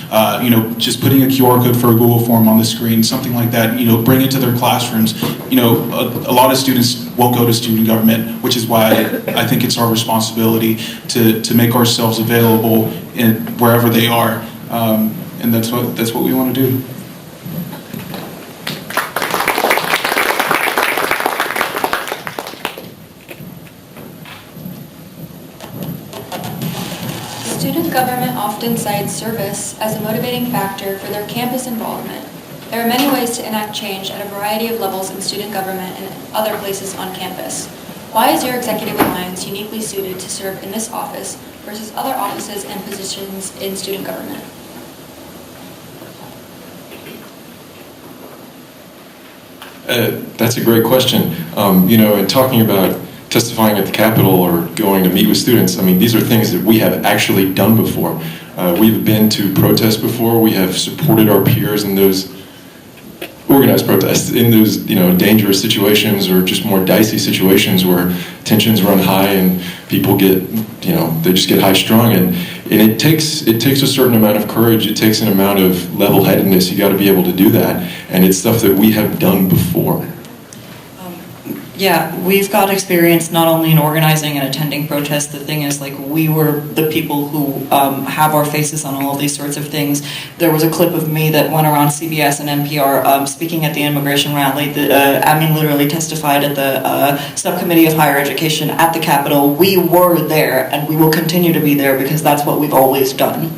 just putting a QR code for a Google form on the screen, something like that, bring it to their classrooms. A lot of students won't go to student government, which is why I think it's our responsibility to make ourselves available wherever they are, and that's what we want to do. Student government often cites service as a motivating factor for their campus involvement. There are many ways to enact change at a variety of levels in student government and other places on campus. Why is your executive alliance uniquely suited to serve in this office versus other offices and positions in student government? That's a great question. In talking about testifying at the Capitol or going to meet with students, I mean, these are things that we have actually done before. We've been to protests before. We have supported our peers in those organized protests, in those dangerous situations or just more dicey situations where tensions run high and people get they just get high strung, and it takes a certain amount of courage. It takes an amount of level-headedness. You got to be able to do that, and it's stuff that we have done before. Yeah, we've got experience not only in organizing and attending protests. The thing is, we were the people who have our faces on all of these sorts of things. There was a clip of me that went around CBS and NPR speaking at the immigration rally that Amin literally testified at the Subcommittee of Higher Education at the Capitol. We were there, and we will continue to be there because that's what we've always done.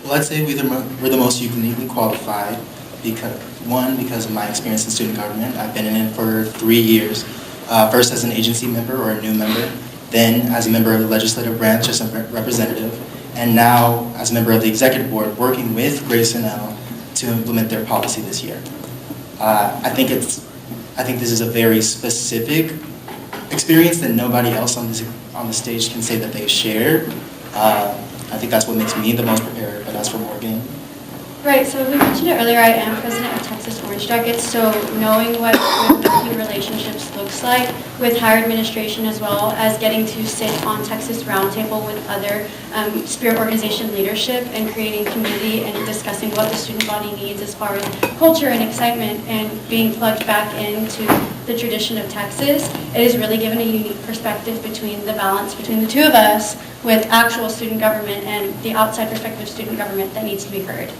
Well, I'd say we're the most uniquely qualified because of my experience in student government. I've been in it for 3 years, first as an agency member or a new member, then as a member of the legislative branch as a representative, and now as a member of the executive board working with Grace and Elle to implement their policy this year. I think this is a very specific experience that nobody else on the stage can say that they've shared. I think that's what makes me the most prepared, but as for Morgan. Right, so we mentioned it earlier, I am president of Texas Orange Jackets, so knowing what working relationships looks like with higher administration as well as getting to sit on Texas Roundtable with other spirit organization leadership and creating community and discussing what the student body needs as far as culture and excitement and being plugged back into the tradition of Texas, it has really given a unique perspective between the balance between the two of us with actual student government and the outside perspective of student government that needs to be heard.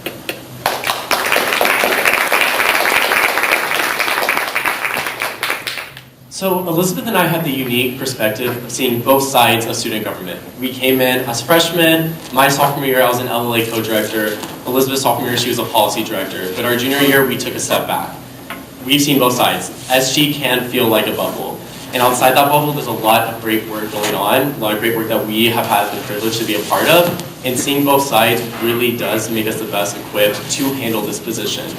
So Elizabeth and I had the unique perspective of seeing both sides of student government. We came in as freshmen. My sophomore year, I was an LLA co-director. Elizabeth's sophomore year, she was a policy director. But our junior year, we took a step back. We've seen both sides. SG can feel like a bubble. And outside that bubble, there's a lot of great work going on, a lot of great work that we have had the privilege to be a part of. And seeing both sides really does make us the best equipped to handle this position.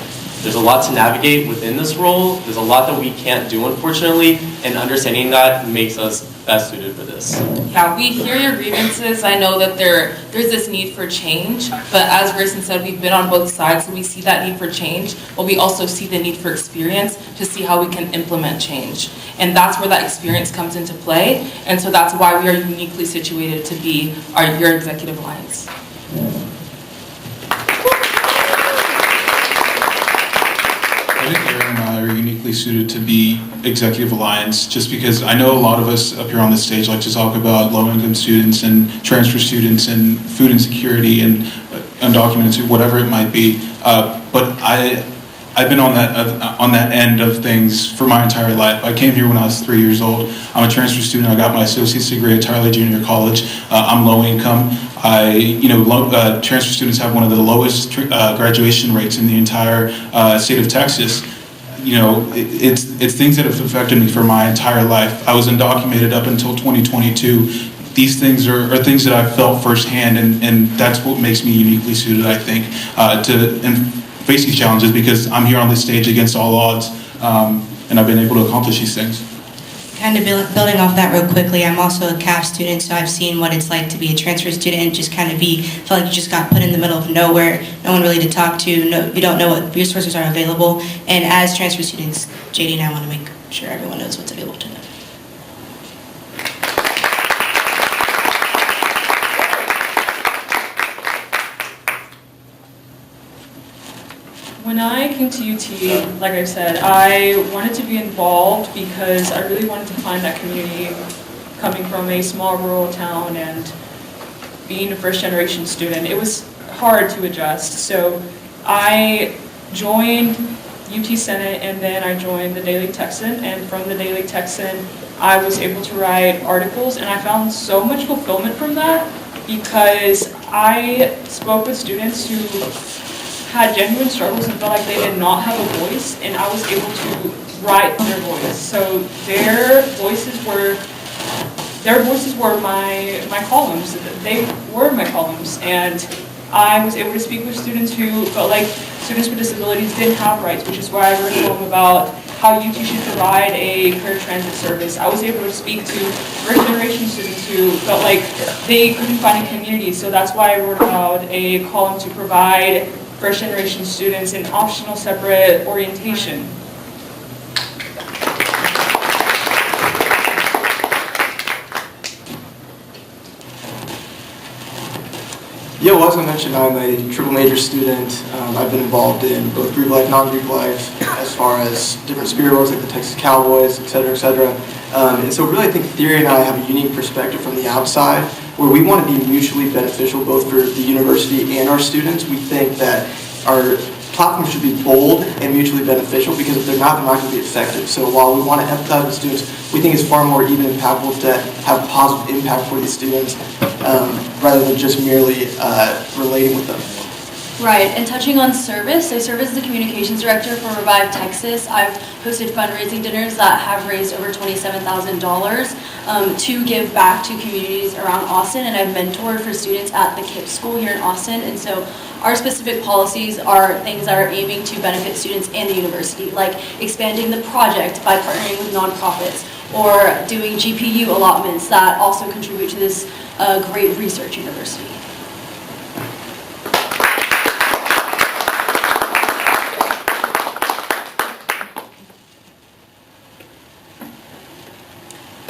There's a lot to navigate within this role. There's a lot that we can't do, unfortunately, and understanding that makes us best suited for this. Yeah, we hear your grievances. I know that there's this need for change, but as Grayson said, we've been on both sides, so we see that need for change, but we also see the need for experience to see how we can implement change. And that's where that experience comes into play, and so that's why we are uniquely situated to be your executive alliance. I think Aaron and I are uniquely suited to be executive alliance just because I know a lot of us up here on this stage like to talk about low-income students and transfer students and food insecurity and undocumented, whatever it might be. But I've been on that end of things for my entire life. I came here when I was 3 years old. I'm a transfer student. I got my associate's degree at Tyler Junior College. I'm low income. Transfer students have one of the lowest graduation rates in the entire state of Texas. It's things that have affected me for my entire life. I was undocumented up until 2022. These things are things that I've felt firsthand, and that's what makes me uniquely suited, I think, to face these challenges, because I'm here on this stage against all odds, and I've been able to accomplish these things. Kind of building off that real quickly, I'm also a CAF student, so I've seen what it's like to be a transfer student and just kind of feel like you just got put in the middle of nowhere, no one really to talk to, you don't know what resources are available, and as transfer students, JD and I want to make sure everyone knows what's available to them. When I came to UT, like I said, I wanted to be involved because I really wanted to find that community, coming from a small rural town and being a first-generation student. It was hard to adjust, so I joined UT Senate, and then I joined the Daily Texan, and from the Daily Texan, I was able to write articles, and I found so much fulfillment from that because I spoke with students who had genuine struggles and felt like they did not have a voice, and I was able to write their voice. So their voices were my columns. They were my columns, and I was able to speak with students who felt like students with disabilities didn't have rights, which is why I wrote a poem about how UT should provide a career transit service. I was able to speak to first-generation students who felt like they couldn't find a community, so that's why I wrote about a column to provide first-generation students an optional separate orientation. Yeah, well, as I mentioned, I'm a triple major student. I've been involved in both Greek life, non-Greek life, as far as different spirit worlds like the Texas Cowboys, et cetera, et cetera. And so really I think Theory and I have a unique perspective from the outside where we want to be mutually beneficial both for the university and our students. We think that our platform should be bold and mutually beneficial, because if they're not going to be effective. So while we want to empathize with students, we think it's far more even impactful to have positive impact for these students rather than just merely relating with them. Right, and touching on service, I serve as the communications director for Revive Texas. I've hosted fundraising dinners that have raised over $27,000 to give back to communities around Austin, and I've mentored for students at the KIPP school here in Austin, and so our specific policies are things that are aiming to benefit students and the university, like expanding the project by partnering with nonprofits, or doing GPU allotments that also contribute to this great research university.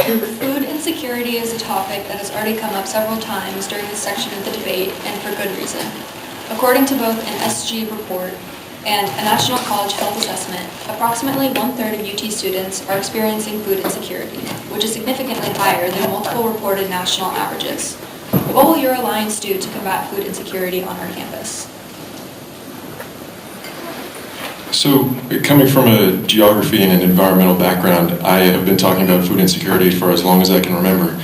Food insecurity is a topic that has already come up several times during this section of the debate, and for good reason. According to both an SG report and a National College Health Assessment, approximately 1/3 of UT students are experiencing food insecurity, which is significantly higher than multiple reported national averages. What will your alliance do to combat food insecurity on our campus? So, coming from a geography and an environmental background, I have been talking about food insecurity for as long as I can remember.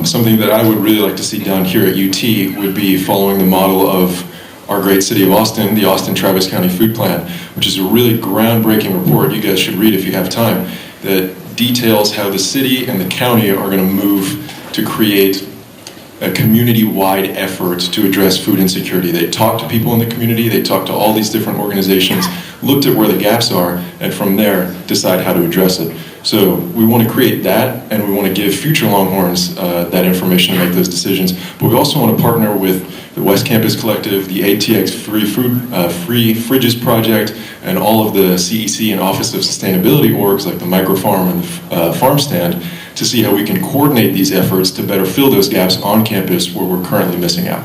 Something that I would really like to see done here at UT would be following the model of our great city of Austin, the Austin-Travis County Food Plan, which is a really groundbreaking report you guys should read if you have time, that details how the city and the county are going to move to create a community-wide effort to address food insecurity. They talk to people in the community, they talk to all these different organizations, looked at where the gaps are, and from there decide how to address it. So we want to create that, and we want to give future Longhorns that information to make those decisions. But we also want to partner with the West Campus Collective, the ATX Free Fridges Project, and all of the CEC and Office of Sustainability orgs like the Microfarm and Farm Stand to see how we can coordinate these efforts to better fill those gaps on campus where we're currently missing out.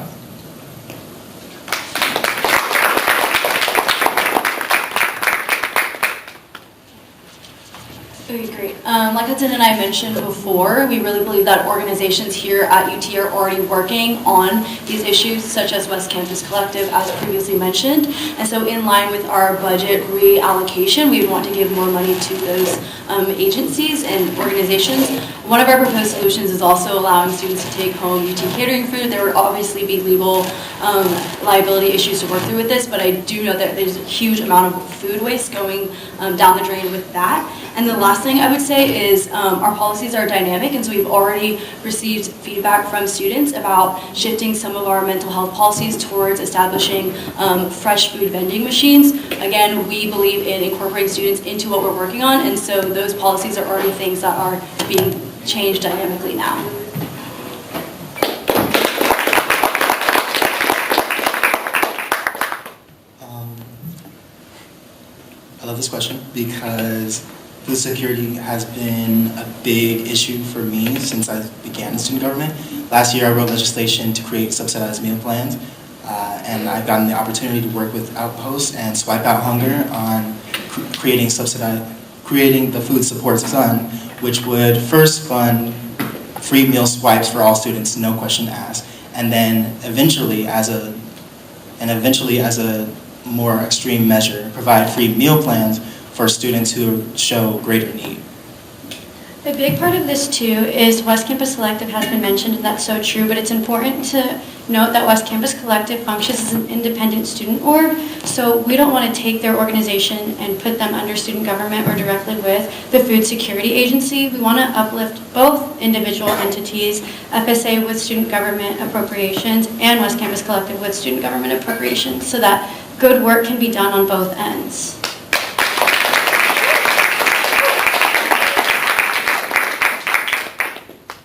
Okay, great. Like Hudson and I mentioned before, we really believe that organizations here at UT are already working on these issues, such as West Campus Collective, as previously mentioned. And so in line with our budget reallocation, we would want to give more money to those agencies and organizations. One of our proposed solutions is also allowing students to take home UT catering food. There would obviously be legal liability issues to work through with this, but I do know that there's a huge amount of food waste going down the drain with that. And the last thing I would say is our policies are dynamic, and so we've already received feedback from students about shifting some of our mental health policies towards establishing fresh food vending machines. Again, we believe in incorporating students into what we're working on, and so those policies are already things that are being changed dynamically now. I love this question because food security has been a big issue for me since I began in student government. Last year I wrote legislation to create subsidized meal plans, and I've gotten the opportunity to work with Outpost and Swipe Out Hunger on creating the Food Supports Fund, which would first fund free meal swipes for all students, no question asked, and then eventually as a more extreme measure, provide free meal plans for students who show greater need. A big part of this too is West Campus Collective has been mentioned, and that's so true, but it's important to note that West Campus Collective functions as an independent student org, so we don't want to take their organization and put them under student government or directly with the Food Security Agency. We want to uplift both individual entities, FSA with student government appropriations and West Campus Collective with student government appropriations, so that good work can be done on both ends.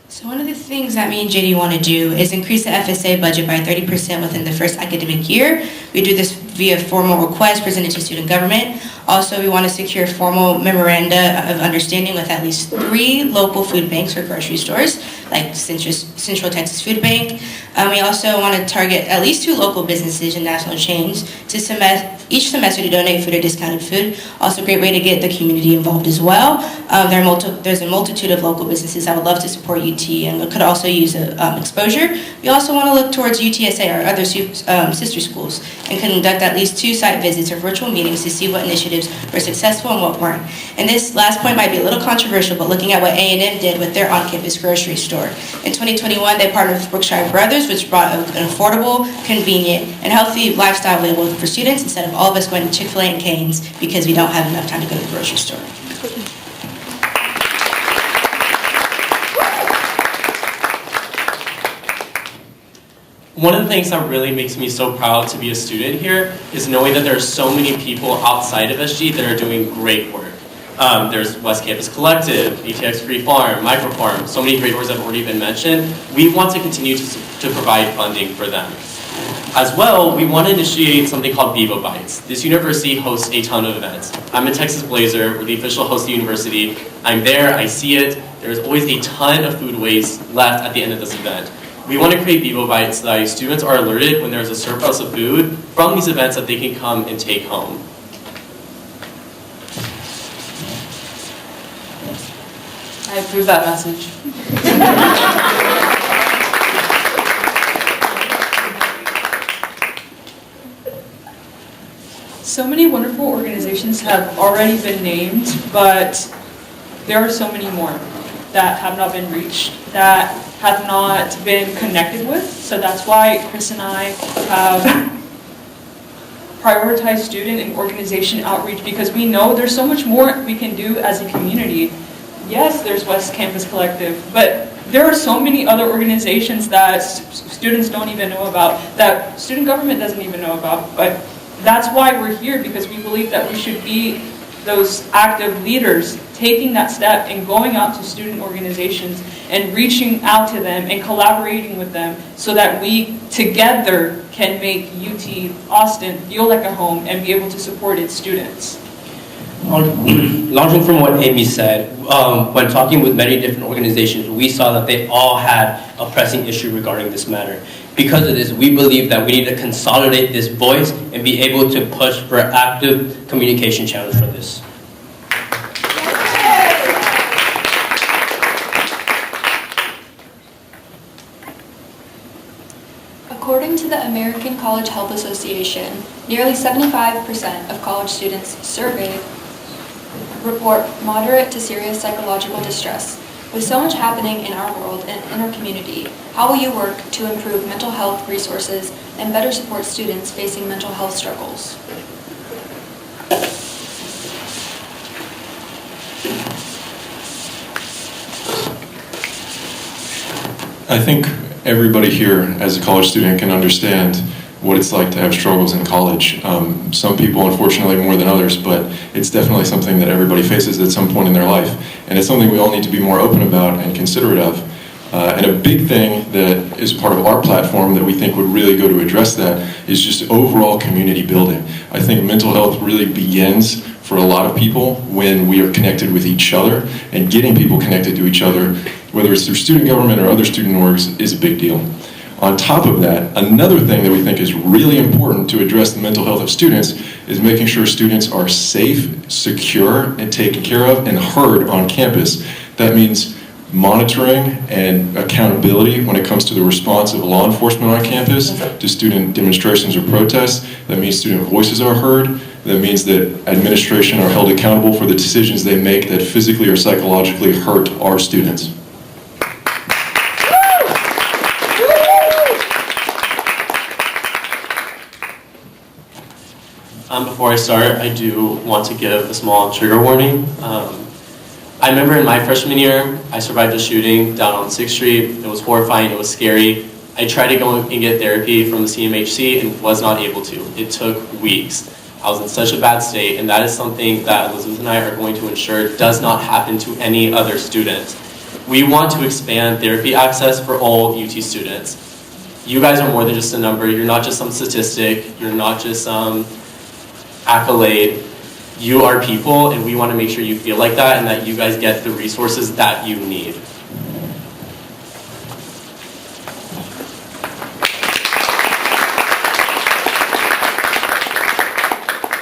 So one of the things that me and JD want to do is increase the FSA budget by 30% within the first academic year. We do this via formal request presented to student government. Also, we want to secure formal memoranda of understanding with at least 3 local food banks or grocery stores, like Central Texas Food Bank. We also want to target at least 2 local businesses and national chains to each semester to donate food or discounted food. Also a great way to get the community involved as well. There's a multitude of local businesses that would love to support UT and could also use exposure. We also want to look towards UTSA, our other sister schools, and conduct at least 2 site visits or virtual meetings to see what initiatives were successful and what weren't. And this last point might be a little controversial, but looking at what A&M did with their on-campus grocery store. In 2021, they partnered with Brookshire Brothers, which brought an affordable, convenient, and healthy lifestyle available for students instead of all of us going to Chick-fil-A and Cane's because we don't have enough time to go to the grocery store. One of the things that really makes me so proud to be a student here is knowing that there are so many people outside of SG that are doing great work. There's West Campus Collective, ATX Free Farm, Microfarm, so many great works that have already been mentioned. We want to continue to provide funding for them. As well, we want to initiate something called Vivo Bites. This university hosts a ton of events. I'm a Texas Blazer, we're the official host of the university. I'm there, I see it. There's always a ton of food waste left at the end of this event. We want to create Vivo Bites so that students are alerted when there's a surplus of food from these events that they can come and take home. I approve that message. So many wonderful organizations have already been named, but there are so many more that have not been reached, that have not been connected with. So that's why Chris and I have prioritized student and organization outreach, because we know there's so much more we can do as a community. Yes, there's West Campus Collective, but there are so many other organizations that students don't even know about, that student government doesn't even know about, but that's why we're here, because we believe that we should be those active leaders taking that step and going out to student organizations and reaching out to them and collaborating with them so that we together can make UT Austin feel like a home and be able to support its students. Launching from what Amy said, when talking with many different organizations, we saw that they all had a pressing issue regarding this matter. Because of this, we believe that we need to consolidate this voice and be able to push for active communication channels for this. According to the American College Health Association, nearly 75% of college students surveyed report moderate to serious psychological distress. With so much happening in our world and in our community, how will you work to improve mental health resources and better support students facing mental health struggles? I think everybody here as a college student can understand what it's like to have struggles in college. Some people, unfortunately, more than others, but it's definitely something that everybody faces at some point in their life. And it's something we all need to be more open about and considerate of. And a big thing that is part of our platform that we think would really go to address that is just overall community building. I think mental health really begins for a lot of people when we are connected with each other, and getting people connected to each other, whether it's through student government or other student orgs, is a big deal. On top of that, another thing that we think is really important to address the mental health of students is making sure students are safe, secure, and taken care of and heard on campus. That means monitoring and accountability when it comes to the response of law enforcement on campus to student demonstrations or protests. That means student voices are heard. That means that administration are held accountable for the decisions they make that physically or psychologically hurt our students. Before I start, I do want to give a small trigger warning. I remember in my freshman year, I survived a shooting down on 6th Street. It was horrifying, it was scary. I tried to go and get therapy from the CMHC and was not able to. It took weeks. I was in such a bad state, and that is something that Elizabeth and I are going to ensure does not happen to any other student. We want to expand therapy access for all UT students. You guys are more than just a number. You're not just some statistic. You're not just some accolade. You are people, and we want to make sure you feel like that and that you guys get the resources that you need.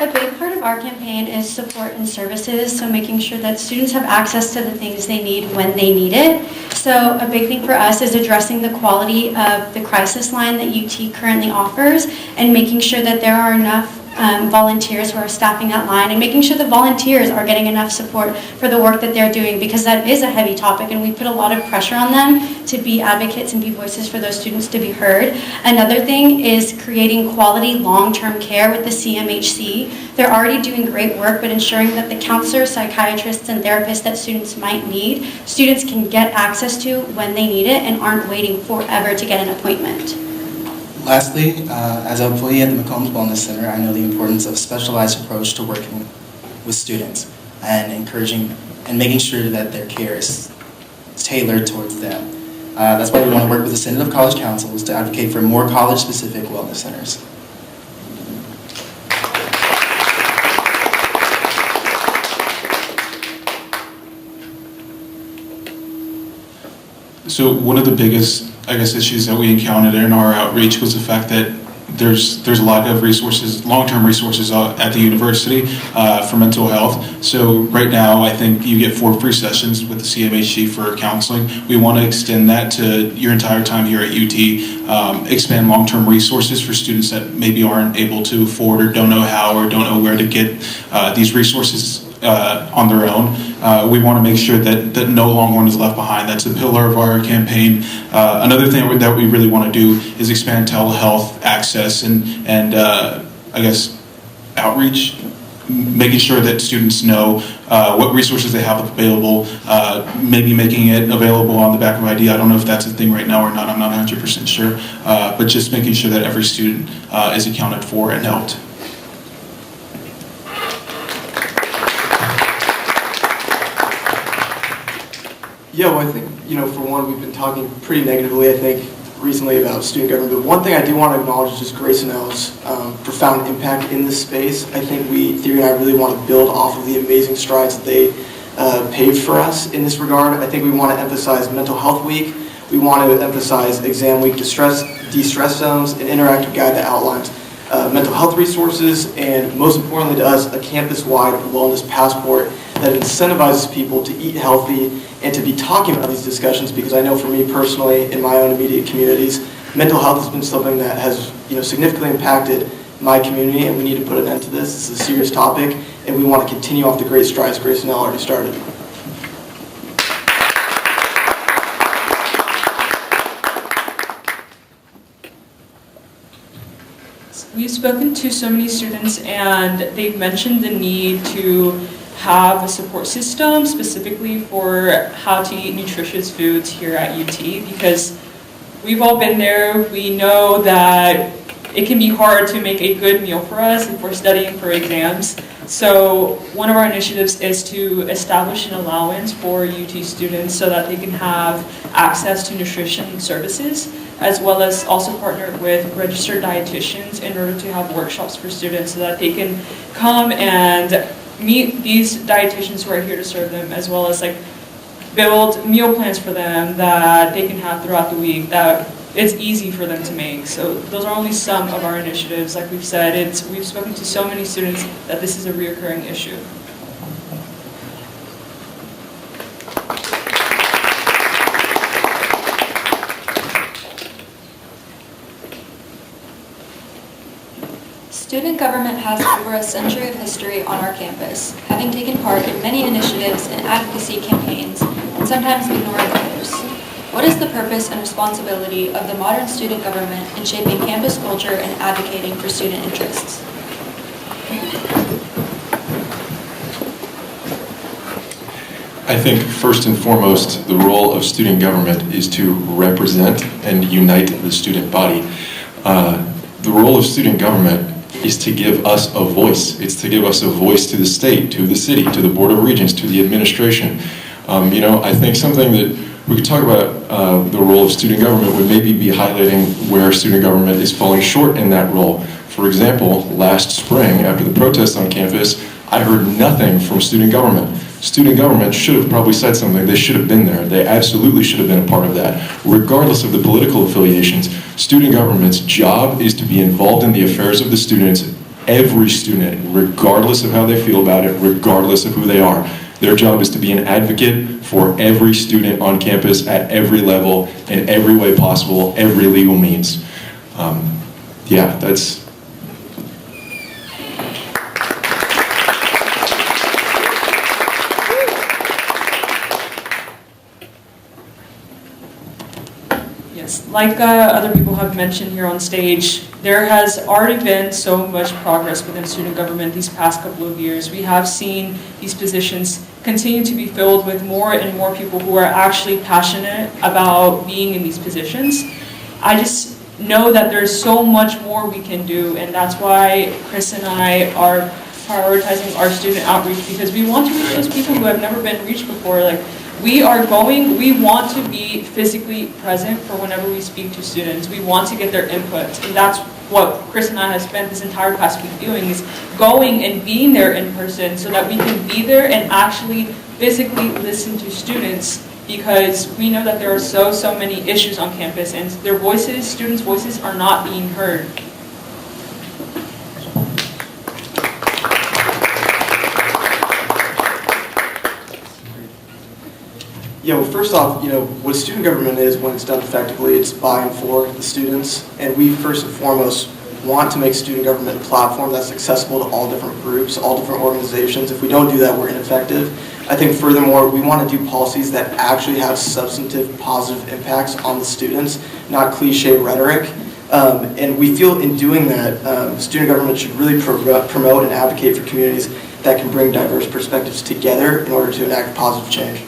A big part of our campaign is support and services, so making sure that students have access to the things they need when they need it. So a big thing for us is addressing the quality of the crisis line that UT currently offers and making sure that there are enough volunteers who are staffing that line and making sure the volunteers are getting enough support for the work that they're doing, because that is a heavy topic and we put a lot of pressure on them to be advocates and be voices for those students to be heard. Another thing is creating quality long-term care with the CMHC. They're already doing great work, but ensuring that the counselors, psychiatrists, and therapists that students might need, students can get access to when they need it and aren't waiting forever to get an appointment. Lastly, as an employee at the McCombs Wellness Center, I know the importance of a specialized approach to working with students and encouraging and making sure that their care is tailored towards them. That's why we want to work with the Synod of College Councils to advocate for more college-specific wellness centers. So one of the biggest, issues that we encountered in our outreach was the fact that there's a lack of resources, long-term resources at the university for mental health. So right now, I think you get 4 free sessions with the CMHC for counseling. We want to extend that to your entire time here at UT, expand long-term resources for students that maybe aren't able to afford or don't know how or don't know where to get these resources on their own. We want to make sure that no Longhorn is left behind. That's a pillar of our campaign. Another thing that we really want to do is expand telehealth access and outreach, making sure that students know what resources they have available, maybe making it available on the back of ID. I don't know if that's a thing right now or not. I'm not 100% sure, but just making sure that every student is accounted for and helped. Yeah, well, I think, for one, we've been talking pretty negatively, I think, recently about student government. But one thing I do want to acknowledge is just Grace and Elle's profound impact in this space. I think Theory and I really want to build off of the amazing strides that they paved for us in this regard. I think we want to emphasize Mental Health Week. We want to emphasize Exam Week de-stress zones, an interactive guide that outlines mental health resources, and most importantly to us, a campus-wide wellness passport that incentivizes people to eat healthy and to be talking about these discussions, because I know for me personally, in my own immediate communities, Mental health has been something that has significantly impacted my community, and we need to put an end to this. This is a serious topic, and we want to continue off the great strides Grace and Elle already started. We've spoken to so many students, and they've mentioned the need to have a support system specifically for how to eat nutritious foods here at UT, because we've all been there. We know that it can be hard to make a good meal for us if we're studying for exams. So one of our initiatives is to establish an allowance for UT students so that they can have access to nutrition services, as well as also partner with registered dietitians in order to have workshops for students so that they can come and meet these dietitians who are here to serve them, as well as build meal plans for them that they can have throughout the week that it's easy for them to make. So those are only some of our initiatives. Like we've said, we've spoken to so many students that this is a reoccurring issue. Student government has over a century of history on our campus, having taken part in many initiatives and advocacy campaigns, and sometimes ignoring others. What is the purpose and responsibility of the modern student government in shaping campus culture and advocating for student interests? I think first and foremost, the role of student government is to represent and unite the student body. The role of student government is to give us a voice. It's to give us a voice to the state, to the city, to the Board of Regents, to the administration. I think something that we could talk about the role of student government would maybe be highlighting where student government is falling short in that role. For example, last spring, after the protests on campus, I heard nothing from student government. Student government should have probably said something. They should have been there. They absolutely should have been a part of that. Regardless of the political affiliations, student government's job is to be involved in the affairs of the students, every student, regardless of how they feel about it, regardless of who they are. Their job is to be an advocate for every student on campus at every level, in every way possible, every legal means. That's... Yes, like other people have mentioned here on stage, there has already been so much progress within student government these past couple of years. We have seen these positions continue to be filled with more and more people who are actually passionate about being in these positions. I just know that there's so much more we can do, and that's why Chris and I are prioritizing our student outreach, because we want to reach those people who have never been reached before. We want to be physically present for whenever we speak to students. We want to get their input, and that's what Chris and I have spent this entire past week doing, is going and being there in person so that we can be there and actually physically listen to students, because we know that there are so many issues on campus, and their voices, students' voices, are not being heard. Yeah, well, first off, what student government is when it's done effectively, it's by and for the students. And we first and foremost want to make student government a platform that's accessible to all different groups, all different organizations. If we don't do that, we're ineffective. I think furthermore, we want to do policies that actually have substantive positive impacts on the students, not cliche rhetoric. And we feel in doing that, student government should really promote and advocate for communities that can bring diverse perspectives together in order to enact positive change.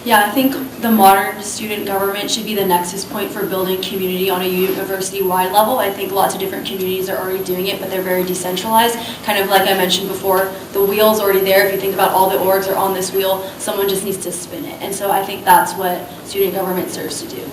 Yeah, I think the modern student government should be the nexus point for building community on a university-wide level. I think lots of different communities are already doing it, but they're very decentralized. Kind of like I mentioned before, the wheel's already there. If you think about all the orgs are on this wheel, someone just needs to spin it. And so I think that's what student government serves to do.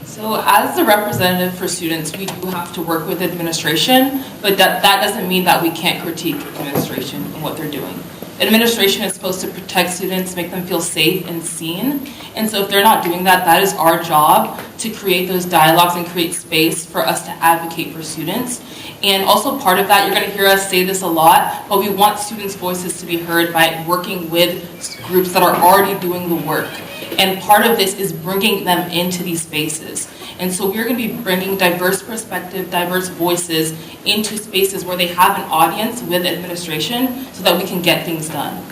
So as the representative for students, we do have to work with administration, but that doesn't mean that we can't critique administration and what they're doing. Administration is supposed to protect students, make them feel safe and seen. And so if they're not doing that, that is our job to create those dialogues and create space for us to advocate for students. And also part of that, you're going to hear us say this a lot, but we want students' voices to be heard by working with groups that are already doing the work. And part of this is bringing them into these spaces. And so we're going to be bringing diverse perspective, diverse voices into spaces where they have an audience with administration so that we can get things done.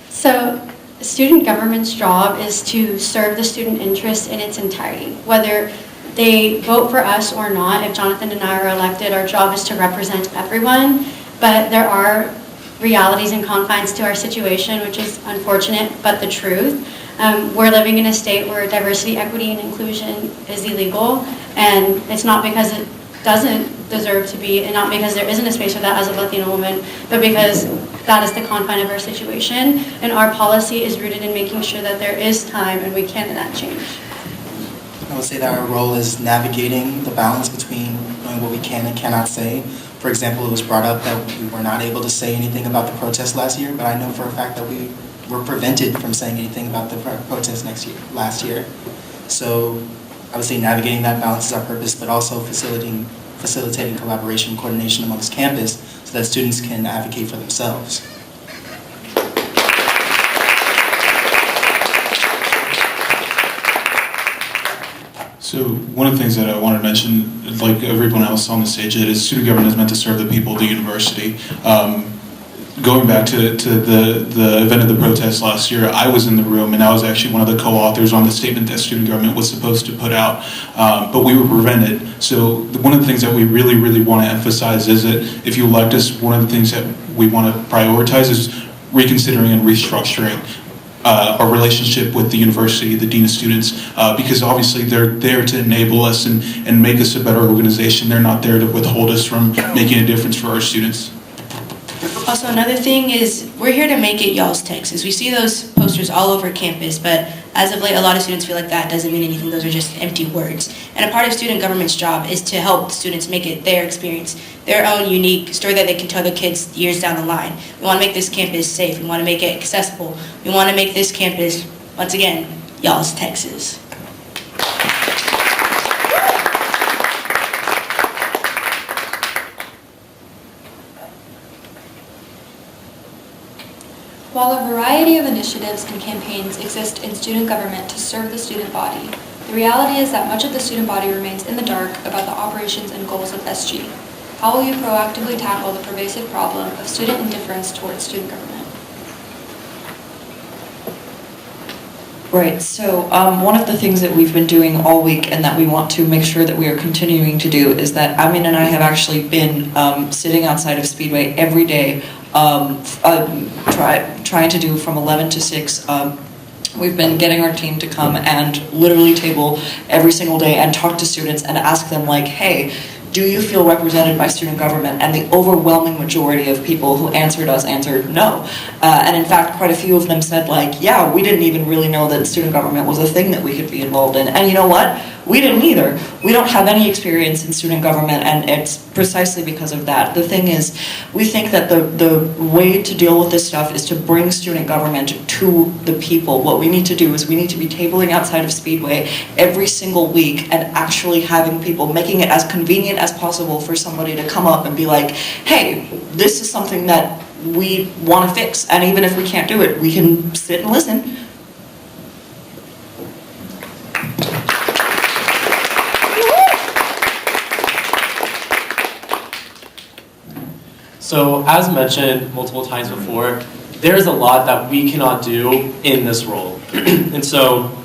So student government's job is to serve the student interest in its entirety. Whether they vote for us or not, if Jonathan and I are elected, our job is to represent everyone. But there are realities and confines to our situation, which is unfortunate, but the truth. We're living in a state where diversity, equity, and inclusion is illegal, and it's not because it doesn't deserve to be, and not because there isn't a space for that as a Latina woman, but because that is the confine of our situation, and our policy is rooted in making sure that there is time and we can enact change. I would say that our role is navigating the balance between knowing what we can and cannot say. For example, it was brought up that we were not able to say anything about the protest last year, but I know for a fact that we were prevented from saying anything about the protest last year. So I would say navigating that balance is our purpose, but also facilitating collaboration and coordination amongst campus so that students can advocate for themselves. So one of the things that I want to mention, like everyone else on the stage, is student government is meant to serve the people of the university. Going back to the event of the protest last year, I was in the room and I was actually one of the co-authors on the statement that student government was supposed to put out, but we were prevented. So one of the things that we really, really want to emphasize is that if you elect us, one of the things that we want to prioritize is reconsidering and restructuring our relationship with the university, the dean of students, because obviously they're there to enable us and make us a better organization. They're not there to withhold us from making a difference for our students. Also, another thing is we're here to make it y'all's Texas. We see those posters all over campus, but as of late, a lot of students feel like that doesn't mean anything. Those are just empty words. And a part of student government's job is to help students make it their experience, their own unique story that they can tell their kids years down the line. We want to make this campus safe. We want to make it accessible. We want to make this campus, once again, y'all's Texas. While a variety of initiatives and campaigns exist in student government to serve the student body, the reality is that much of the student body remains in the dark about the operations and goals of SG. How will you proactively tackle the pervasive problem of student indifference towards student government? Right, so one of the things that we've been doing all week and that we want to make sure that we are continuing to do is that Amin and I have actually been sitting outside of Speedway every day trying to do from 11 to 6. We've been getting our team to come and literally table every single day and talk to students and ask them like, hey, do you feel represented by student government? And the overwhelming majority of people who answered us answered no. And in fact, quite a few of them said like, yeah, we didn't even really know that student government was a thing that we could be involved in. And you know what? We didn't either. We don't have any experience in student government, and it's precisely because of that. The thing is, we think that the way to deal with this stuff is to bring student government to the people. What we need to do is we need to be tabling outside of Speedway every single week and actually having people, making it as convenient as possible for somebody to come up and be like, hey, this is something that we want to fix. And even if we can't do it, we can sit and listen. So as mentioned multiple times before, there's a lot that we cannot do in this role. And so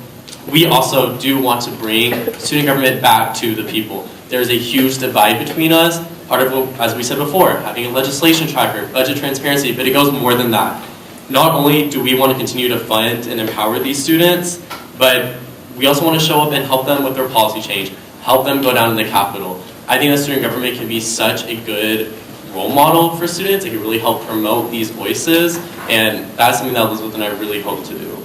we also do want to bring student government back to the people. There's a huge divide between us. Part of what, as we said before, having a legislation tracker, budget transparency, but it goes more than that. Not only do we want to continue to fund and empower these students, but we also want to show up and help them with their policy change, help them go down to the Capitol. I think that student government can be such a good role model for students. It can really help promote these voices, and that's something that Elizabeth and I really hope to do.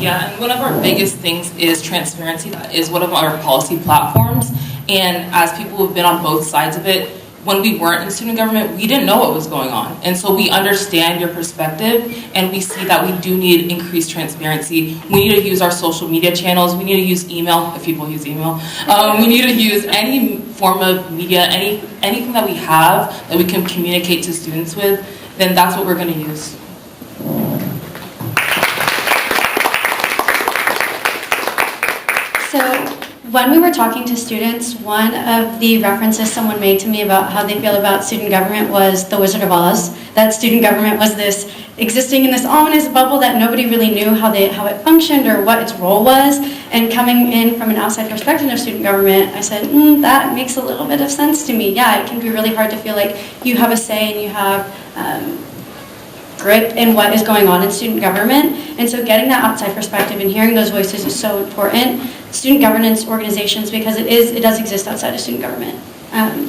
Yeah, and one of our biggest things is transparency. That is one of our policy platforms. And as people who've been on both sides of it, when we weren't in student government, we didn't know what was going on. And so we understand your perspective, and we see that we do need increased transparency. We need to use our social media channels. We need to use email, if people use email. We need to use any form of media, anything that we have that we can communicate to students with, then that's what we're going to use. So when we were talking to students, one of the references someone made to me about how they feel about student government was The Wizard of Oz. That student government was this existing in this ominous bubble that nobody really knew how it functioned or what its role was. And coming in from an outside perspective of student government, I said, that makes a little bit of sense to me. Yeah, it can be really hard to feel like you have a say and you have grip in what is going on in student government. And so getting that outside perspective and hearing those voices is so important. Student governance organizations, because it does exist outside of student government.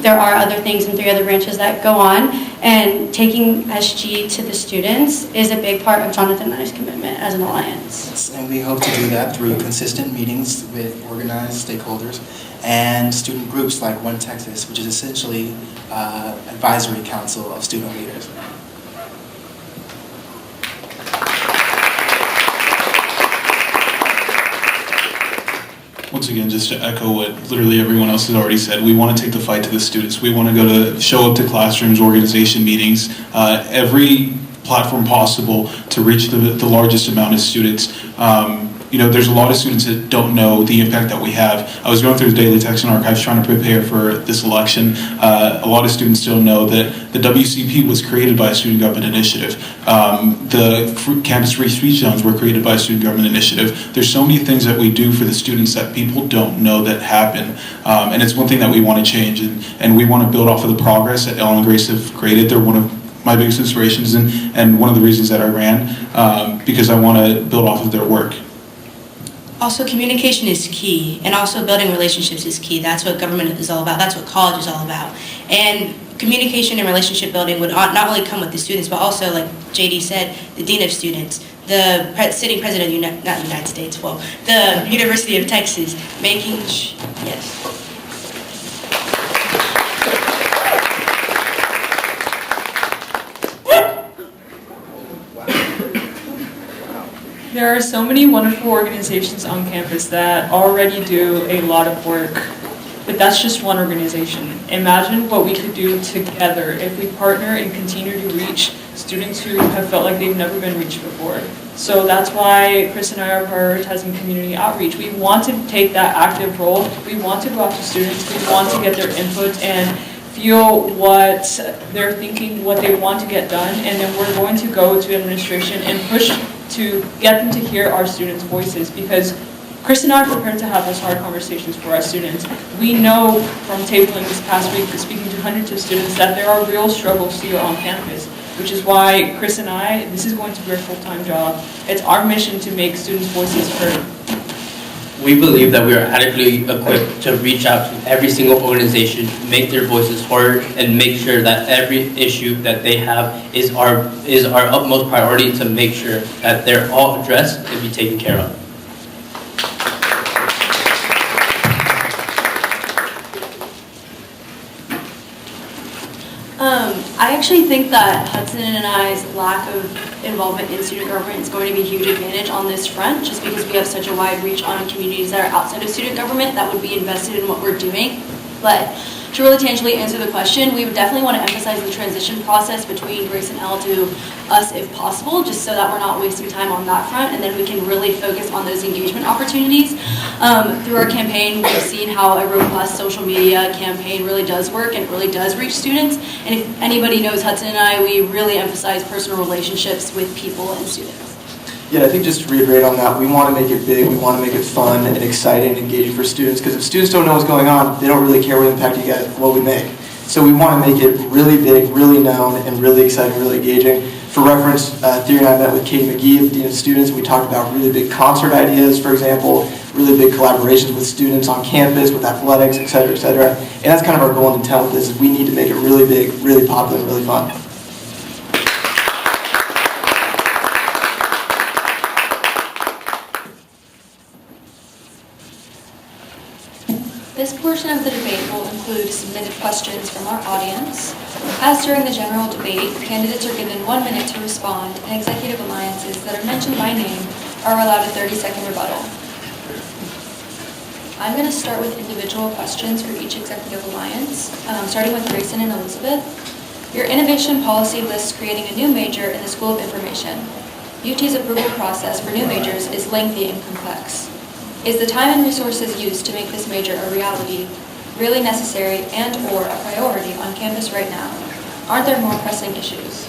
There are other things in 3 other branches that go on, and taking SG to the students is a big part of Jonathan and I's commitment as an alliance. And we hope to do that through consistent meetings with organized stakeholders and student groups like One Texas, which is essentially advisory council of student leaders. Once again, just to echo what literally everyone else has already said, we want to take the fight to the students. We want to show up to classrooms, organization meetings, every platform possible to reach the largest amount of students. There's a lot of students that don't know the impact that we have. I was going through the daily Texan archives trying to prepare for this election. A lot of students don't know that the WCP was created by a student government initiative. The campus free speech zones were created by a student government initiative. There's so many things that we do for the students that people don't know that happen. And it's one thing that we want to change. And we want to build off of the progress that Ellen and Grace have created. They're one of my biggest inspirations and one of the reasons that I ran, because I want to build off of their work. Also, communication is key, and also building relationships is key. That's what government is all about. That's what college is all about. And communication and relationship building would not only come with the students, but also, like JD said, the dean of students, the sitting president of the University of Texas, yes. There are so many wonderful organizations on campus that already do a lot of work, but that's just one organization. Imagine what we could do together if we partner and continue to reach students who have felt like they've never been reached before. So that's why Chris and I are prioritizing community outreach. We want to take that active role. We want to go out to students. We want to get their input and feel what they're thinking, what they want to get done, and then we're going to go to administration and push to get them to hear our students' voices, because Chris and I are prepared to have those hard conversations for our students. We know from tabling this past week, speaking to hundreds of students, that there are real struggles here on campus, which is why Chris and I, this is going to be our full-time job. It's our mission to make students' voices heard. We believe that we are adequately equipped to reach out to every single organization, make their voices heard, and make sure that every issue that they have is our utmost priority to make sure that they're all addressed and be taken care of. I actually think that Hudson and I's lack of involvement in student government is going to be a huge advantage on this front, just because we have such a wide reach on communities that are outside of student government that would be invested in what we're doing. But to really tangibly answer the question, we would definitely want to emphasize the transition process between Grace and Elle to us if possible, just so that we're not wasting time on that front, and then we can really focus on those engagement opportunities. Through our campaign, we've seen how a robust social media campaign really does work and it really does reach students. And if anybody knows Hudson and I, we really emphasize personal relationships with people and students. Yeah, I think just to reiterate on that, we want to make it big, we want to make it fun and exciting and engaging for students, because if students don't know what's going on, they don't really care what impact you get, what we make. So we want to make it really big, really known, and really exciting, really engaging. For reference, Theory and I met with Katie McGee, the Dean of Students, and we talked about really big concert ideas, for example, really big collaborations with students on campus, with athletics, et cetera, et cetera. And that's kind of our goal and intent with this, is we need to make it really big, really popular, and really fun. This portion of the debate will include submitted questions from our audience. As during the general debate, candidates are given 1 minute to respond, and executive alliances that are mentioned by name are allowed a 30-second rebuttal. I'm going to start with individual questions for each executive alliance, starting with Grayson and Elizabeth. Your innovation policy lists creating a new major in the School of Information. UT's approval process for new majors is lengthy and complex. Is the time and resources used to make this major a reality really necessary and/or a priority on campus right now? Aren't there more pressing issues?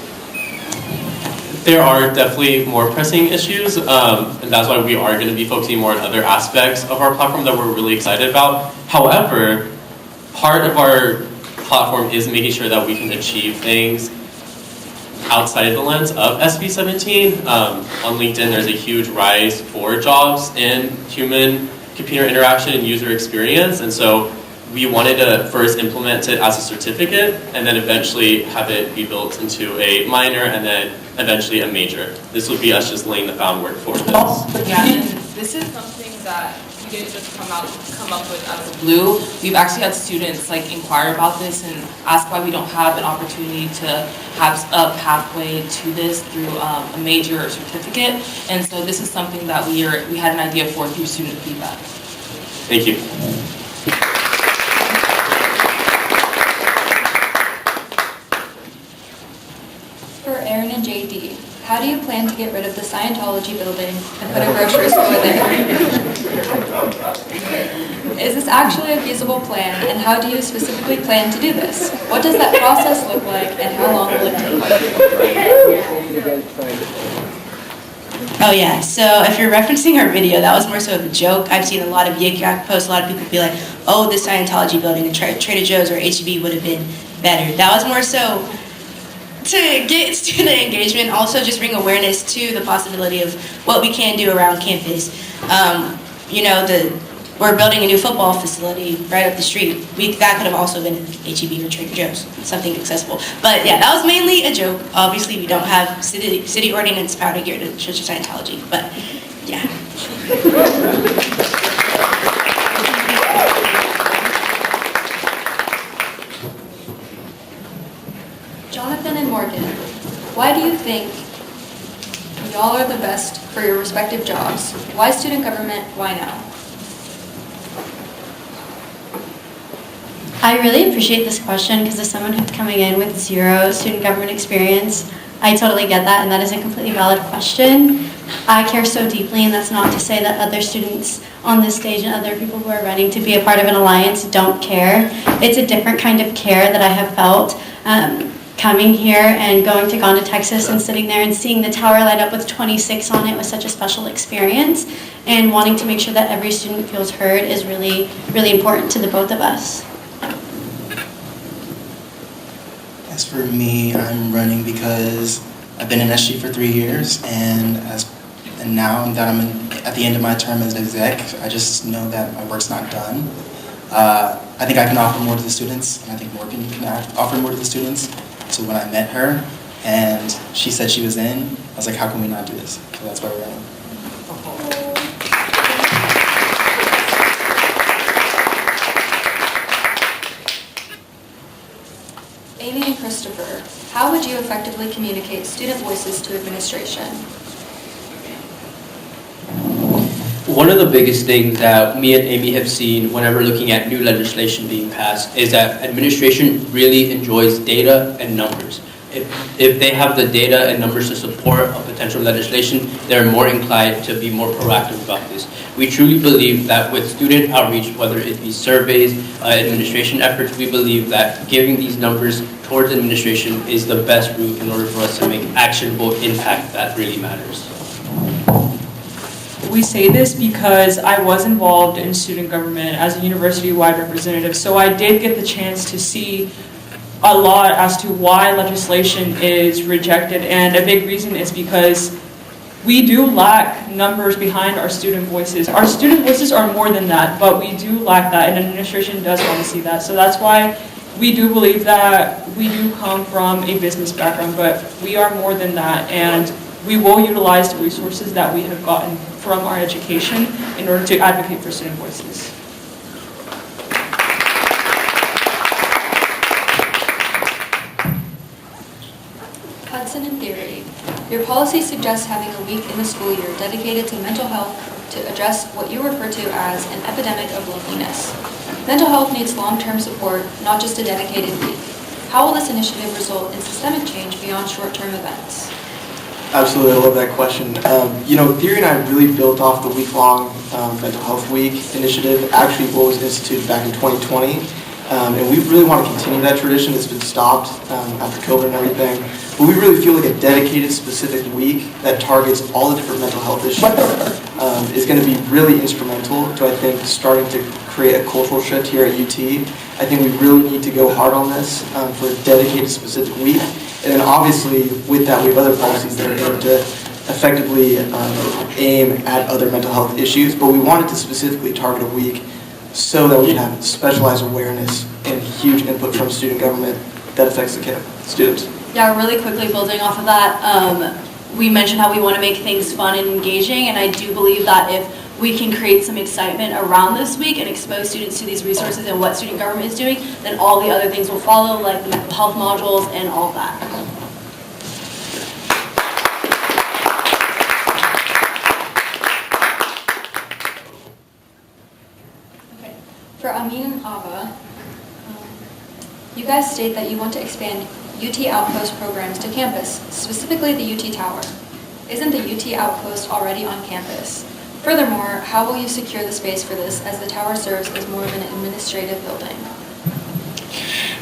There are definitely more pressing issues, and that's why we are going to be focusing more on other aspects of our platform that we're really excited about. However, part of our platform is making sure that we can achieve things outside of the lens of SB 17. On LinkedIn, there's a huge rise for jobs in human-computer interaction and user experience, and so we wanted to first implement it as a certificate and then eventually have it be built into a minor and then eventually a major. This would be us just laying the groundwork for this. Yeah, and this is something that we didn't just come up with out of the blue. We've actually had students inquire about this and ask why we don't have an opportunity to have a pathway to this through a major or certificate. And so this is something that we had an idea for through student feedback. Thank you. For Aaron and JD, how do you plan to get rid of the Scientology building and put a grocery store there? Is this actually a feasible plan, and how do you specifically plan to do this? What does that process look like, and how long will it take? Oh yeah, so if you're referencing our video, that was more so of a joke. I've seen a lot of Yik Yak posts, a lot of people be like, oh, the Scientology building, the Trader Joe's or HEB would have been better. That was more so to get student engagement, also just bring awareness to the possibility of what we can do around campus. We're building a new football facility right up the street. That could have also been HEB or Trader Joe's, something accessible. But yeah, that was mainly a joke. Obviously, we don't have city ordinance power to get rid of the Church of Scientology, but yeah. Jonathan and Morgan, why do you think y'all are the best for your respective jobs? Why student government? Why now? I really appreciate this question because as someone who's coming in with 0 student government experience, I totally get that, and that is a completely valid question. I care so deeply, and that's not to say that other students on this stage and other people who are running to be a part of an alliance don't care. It's a different kind of care that I have felt coming here and going to Ghana, Texas, and sitting there and seeing the tower light up with 26 on it was such a special experience, and wanting to make sure that every student feels heard is really, really important to the both of us. As for me, I'm running because I've been in SG for 3 years, and now that I'm at the end of my term as an exec, I just know that my work's not done. I think I can offer more to the students, and I think Morgan can offer more to the students. So when I met her, and she said she was in, I was like, how can we not do this? So that's why we're running. Amy and Christopher, how would you effectively communicate student voices to administration? One of the biggest things that me and Amy have seen whenever looking at new legislation being passed is that administration really enjoys data and numbers. If they have the data and numbers to support a potential legislation, they're more inclined to be more proactive about this. We truly believe that with student outreach, whether it be surveys, administration efforts, we believe that giving these numbers towards administration is the best route in order for us to make actionable impact that really matters. We say this because I was involved in student government as a university-wide representative, so I did get the chance to see a lot as to why legislation is rejected, and a big reason is because we do lack numbers behind our student voices. Our student voices are more than that, but we do lack that, and administration does want to see that. So that's why we do believe that we do come from a business background, but we are more than that, and we will utilize the resources that we have gotten from our education in order to advocate for student voices. Hudson in theory, your policy suggests having a week in the school year dedicated to mental health to address what you refer to as an epidemic of loneliness. Mental health needs long-term support, not just a dedicated week. How will this initiative result in systemic change beyond short-term events? Absolutely, I love that question. Theory and I really built off the week-long Mental Health Week initiative, actually what was instituted back in 2020. And we really want to continue that tradition. It's been stopped after COVID and everything. But we really feel like a dedicated, specific week that targets all the different mental health issues is going to be really instrumental to, I think, starting to create a cultural shift here at UT. I think we really need to go hard on this for a dedicated, specific week. And then obviously, with that, we have other policies that are going to effectively aim at other mental health issues. But we wanted to specifically target a week so that we can have specialized awareness and huge input from student government that affects the students. Yeah, really quickly building off of that, we mentioned how we want to make things fun and engaging, and I do believe that if we can create some excitement around this week and expose students to these resources and what student government is doing, then all the other things will follow, like the mental health modules and all that. Okay. For Amin and Ava, you guys state that you want to expand UT Outpost programs to campus, specifically the UT Tower. Isn't the UT Outpost already on campus? Furthermore, how will you secure the space for this as the tower serves as more of an administrative building?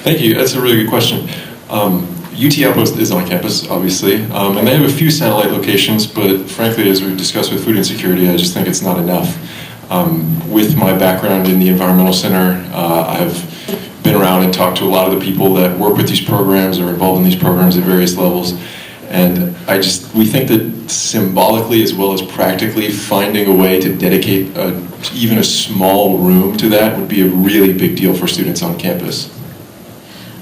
Thank you. That's a really good question. UT Outpost is on campus, obviously, and they have a few satellite locations, but frankly, as we've discussed with food insecurity, I just think it's not enough. With my background in the Environmental Center, I've been around and talked to a lot of the people that work with these programs or involved in these programs at various levels. And we think that symbolically as well as practically finding a way to dedicate even a small room to that would be a really big deal for students on campus.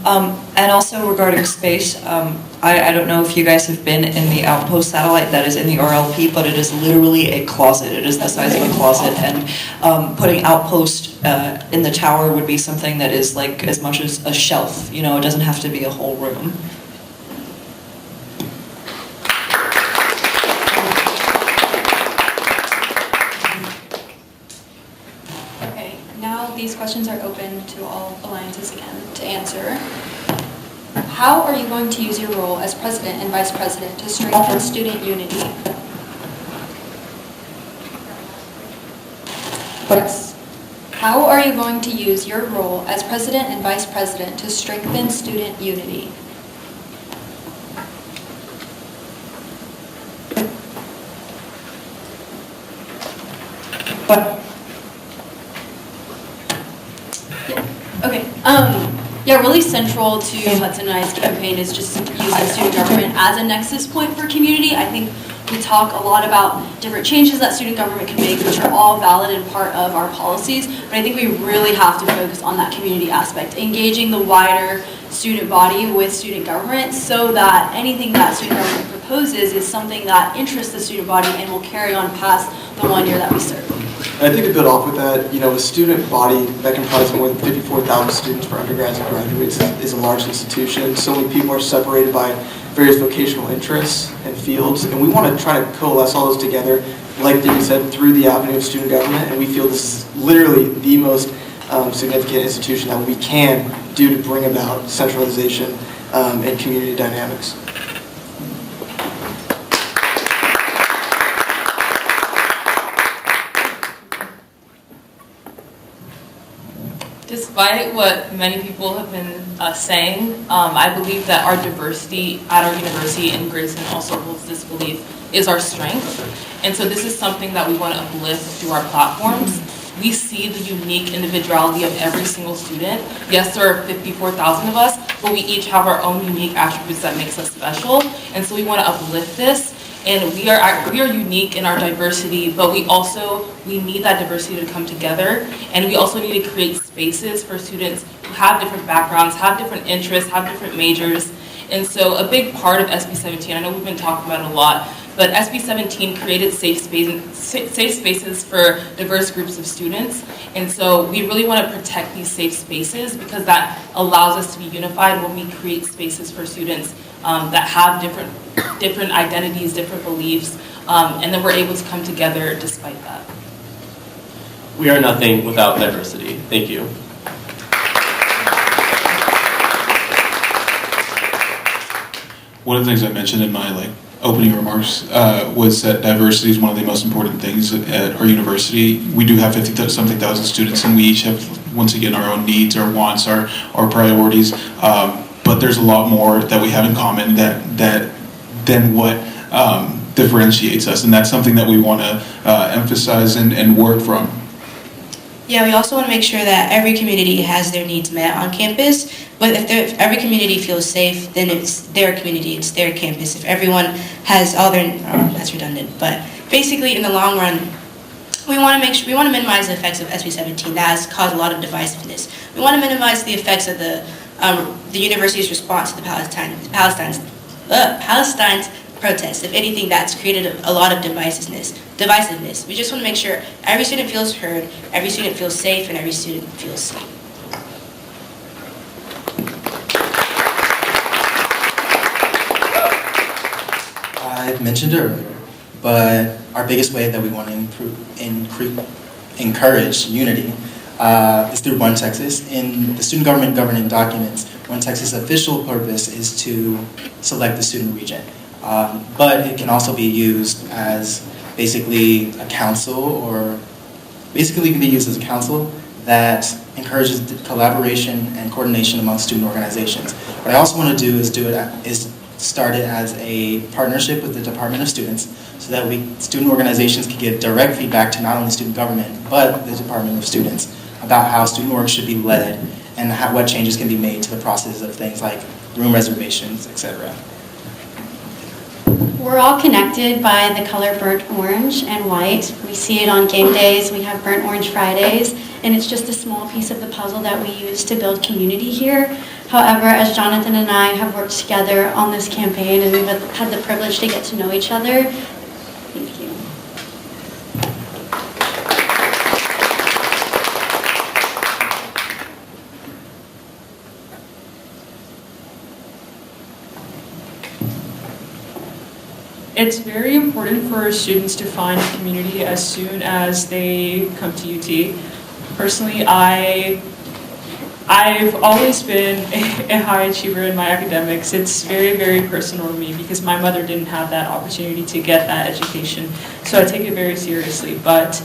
And also regarding space, I don't know if you guys have been in the Outpost satellite that is in the RLP, but it is literally a closet. It is the size of a closet, and putting Outpost in the tower would be something that is like as much as a shelf. It doesn't have to be a whole room. Okay, now these questions are open to all alliances again to answer. How are you going to use your role as president and vice president to strengthen student unity? Yes. How are you going to use your role as president and vice president to strengthen student unity? Okay. Yeah, really central to Hudson and I's campaign is just using student government as a nexus point for community. I think we talk a lot about different changes that student government can make, which are all valid and part of our policies, but I think we really have to focus on that community aspect, engaging the wider student body with student government so that anything that student government proposes is something that interests the student body and will carry on past the 1 year that we serve. And I think to build off with that, a student body that comprises more than 54,000 students for undergrads and graduates is a large institution. So many people are separated by various vocational interests and fields, and we want to try to coalesce all those together, like you said, through the avenue of student government, and we feel this is literally the most significant institution that we can do to bring about centralization and community dynamics. Despite what many people have been saying, I believe that our diversity at our university, and Grayson also holds this belief, is our strength. And so this is something that we want to uplift through our platforms. We see the unique individuality of every single student. Yes, there are 54,000 of us, but we each have our own unique attributes that makes us special. And so we want to uplift this. And we are unique in our diversity, but we need that diversity to come together. And we also need to create spaces for students who have different backgrounds, have different interests, have different majors. And so a big part of SB 17, I know we've been talking about it a lot, But SB 17 created safe spaces for diverse groups of students. And so we really want to protect these safe spaces because that allows us to be unified when we create spaces for students that have different identities, different beliefs, and then we're able to come together despite that. We are nothing without diversity. Thank you. One of the things I mentioned in my opening remarks was that diversity is one of the most important things at our university. We do have 50-something thousand students, and we each have, once again, our own needs, our wants, our priorities. But there's a lot more that we have in common than what differentiates us, and that's something that we want to emphasize and work from. Yeah, we also want to make sure that every community has their needs met on campus. But if every community feels safe, then it's their community, it's their campus. If everyone has all their, that's redundant. But basically, in the long run, we want to minimize the effects of SB 17. That has caused a lot of divisiveness. We want to minimize the effects of the university's response to the Palestine's protests. If anything, that's created a lot of divisiveness. We just want to make sure every student feels heard, every student feels safe, and every student feels seen. I mentioned earlier, but our biggest way that we want to encourage unity is through One Texas. In the student government governing documents, One Texas' official purpose is to select the student regent. But it can also be used as basically a council, or basically it can be used as a council that encourages collaboration and coordination among student organizations. What I also want to do is start it as a partnership with the Department of Students so that student organizations can give direct feedback to not only student government but the Department of Students about how student org should be led and what changes can be made to the process of things like room reservations, etc. We're all connected by the color burnt orange and white. We see it on game days. We have burnt orange Fridays, and it's just a small piece of the puzzle that we use to build community here. However, as Jonathan and I have worked together on this campaign and we've had the privilege to get to know each other, thank you. It's very important for students to find a community as soon as they come to UT. Personally, I've always been a high achiever in my academics. It's very, very personal to me because my mother didn't have that opportunity to get that education, so I take it very seriously. But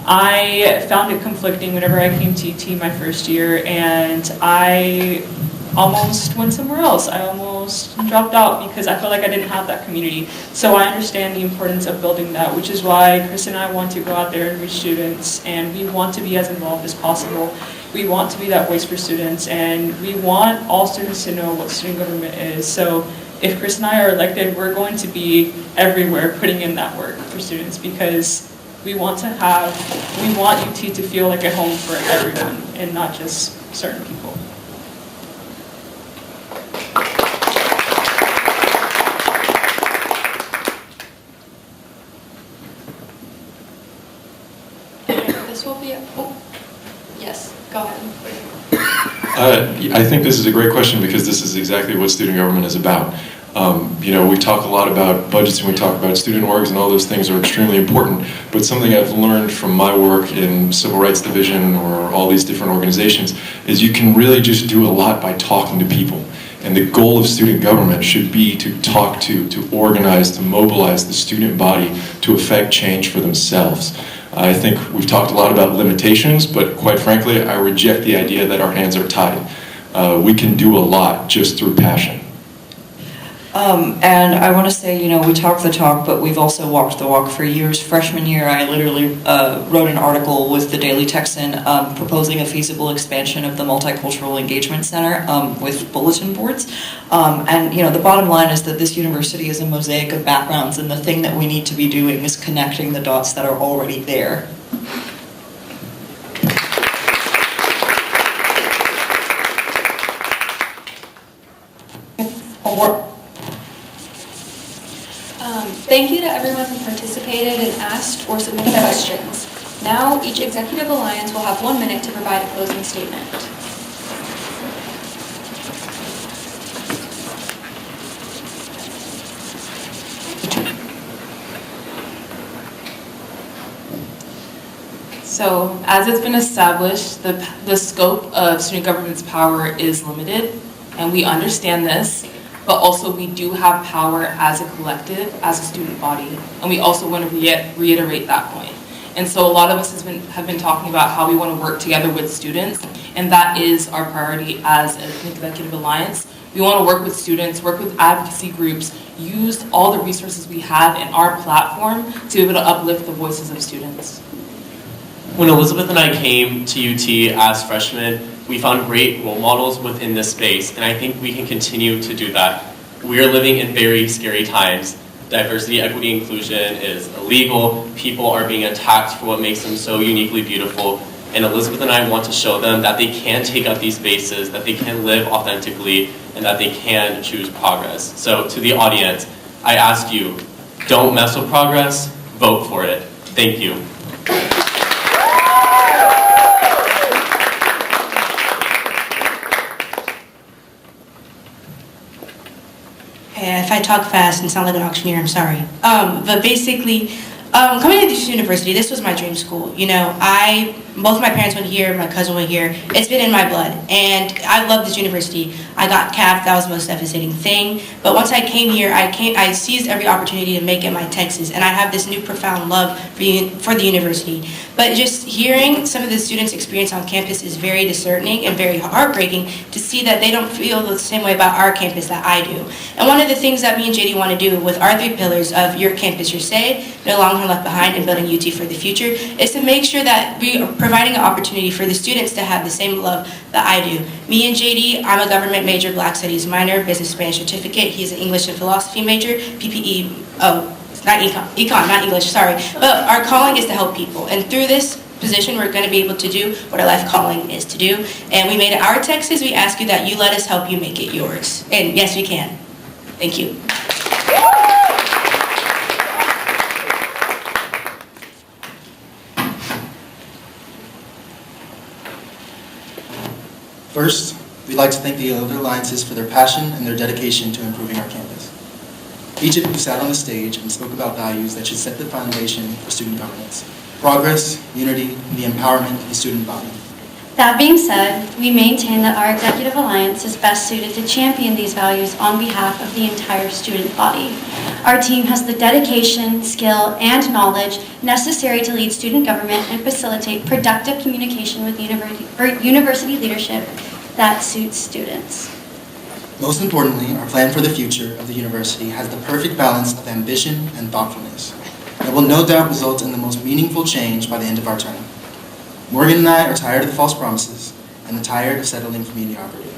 I found it conflicting whenever I came to UT my first year, and I almost went somewhere else. I almost dropped out because I felt like I didn't have that community. So I understand the importance of building that, which is why Chris and I want to go out there and reach students, and we want to be as involved as possible. We want to be that voice for students, and we want all students to know what student government is. So if Chris and I are elected, we're going to be everywhere putting in that work for students because we want UT to feel like a home for everyone and not just certain people. This will be, yes, go ahead. I think this is a great question because this is exactly what student government is about. We talk a lot about budgets and we talk about student orgs, and all those things are extremely important, but something I've learned from my work in Civil Rights Division or all these different organizations is you can really just do a lot by talking to people. And the goal of student government should be to talk to organize, to mobilize the student body to affect change for themselves. I think we've talked a lot about limitations, but quite frankly, I reject the idea that our hands are tied. We can do a lot just through passion. And I want to say, we talk the talk, but we've also walked the walk for years. Freshman year, I literally wrote an article with the Daily Texan proposing a feasible expansion of the Multicultural Engagement Center with bulletin boards. And the bottom line is that this university is a mosaic of backgrounds, and the thing that we need to be doing is connecting the dots that are already there. Thank you to everyone who participated and asked or submitted questions. Now, each executive alliance will have 1 minute to provide a closing statement. So, as it's been established, the scope of student government's power is limited, and we understand this, but also we do have power as a collective, as a student body, and we also want to reiterate that point. And so a lot of us have been talking about how we want to work together with students, and that is our priority as an executive alliance. We want to work with students, work with advocacy groups, use all the resources we have in our platform to be able to uplift the voices of students. When Elizabeth and I came to UT as freshmen, we found great role models within this space, and I think we can continue to do that. We are living in very scary times. Diversity, equity, inclusion is illegal. People are being attacked for what makes them so uniquely beautiful. And Elizabeth and I want to show them that they can take up these spaces, that they can live authentically, and that they can choose progress. So to the audience, I ask you, don't mess with progress, vote for it. Thank you. Hey, if I talk fast and sound like an auctioneer, I'm sorry. But basically, coming to this university, this was my dream school. You know, both my parents went here, my cousin went here. It's been in my blood, and I love this university. I got capped, that was the most devastating thing. But once I came here, I seized every opportunity to make it my Texas, and I have this new profound love for the university. But just hearing some of the students' experience on campus is very disheartening and very heartbreaking to see that they don't feel the same way about our campus that I do. And one of the things that me and JD want to do with our 3 pillars of your campus, your say, no longer left behind, and building UT for the future, is to make sure that we are providing an opportunity for the students to have the same love that I do. Me and JD, I'm a government major, Black Studies minor, business Spanish certificate. He's an English and philosophy major, PPE, not econ, not English, sorry. But our calling is to help people. And through this position, we're going to be able to do what our life calling is to do. And we made it our Texas. We ask you that you let us help you make it yours. And yes, we can. Thank you. First, we'd like to thank the other alliances for their passion and their dedication to improving our campus. Each of you sat on the stage and spoke about values that should set the foundation for student governance: progress, unity, and the empowerment of the student body. That being said, we maintain that our executive alliance is best suited to champion these values on behalf of the entire student body. Our team has the dedication, skill, and knowledge necessary to lead student government and facilitate productive communication with university leadership that suits students. Most importantly, our plan for the future of the university has the perfect balance of ambition and thoughtfulness. It will no doubt result in the most meaningful change by the end of our term. Morgan and I are tired of the false promises and tired of settling for mediocrity,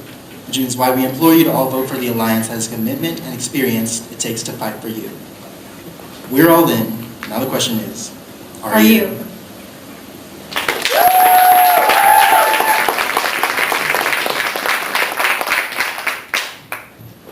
which is why we implore you to all vote for the alliance that has commitment and experience it takes to fight for you. We're all in. Now the question is, are you?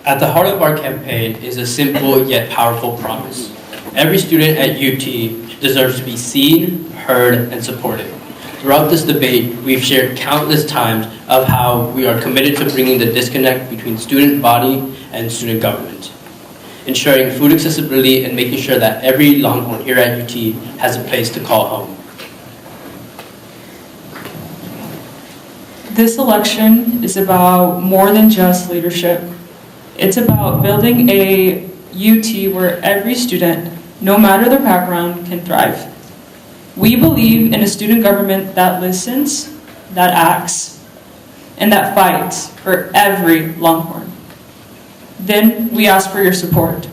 At the heart of our campaign is a simple yet powerful promise. Every student at UT deserves to be seen, heard, and supported. Throughout this debate, we've shared countless times of how we are committed to bringing the disconnect between student body and student government, ensuring food accessibility and making sure that every Longhorn here at UT has a place to call home. This election is about more than just leadership. It's about building a UT where every student, no matter their background, can thrive. We believe in a student government that listens, that acts, and that fights for every Longhorn. Then we ask for your support.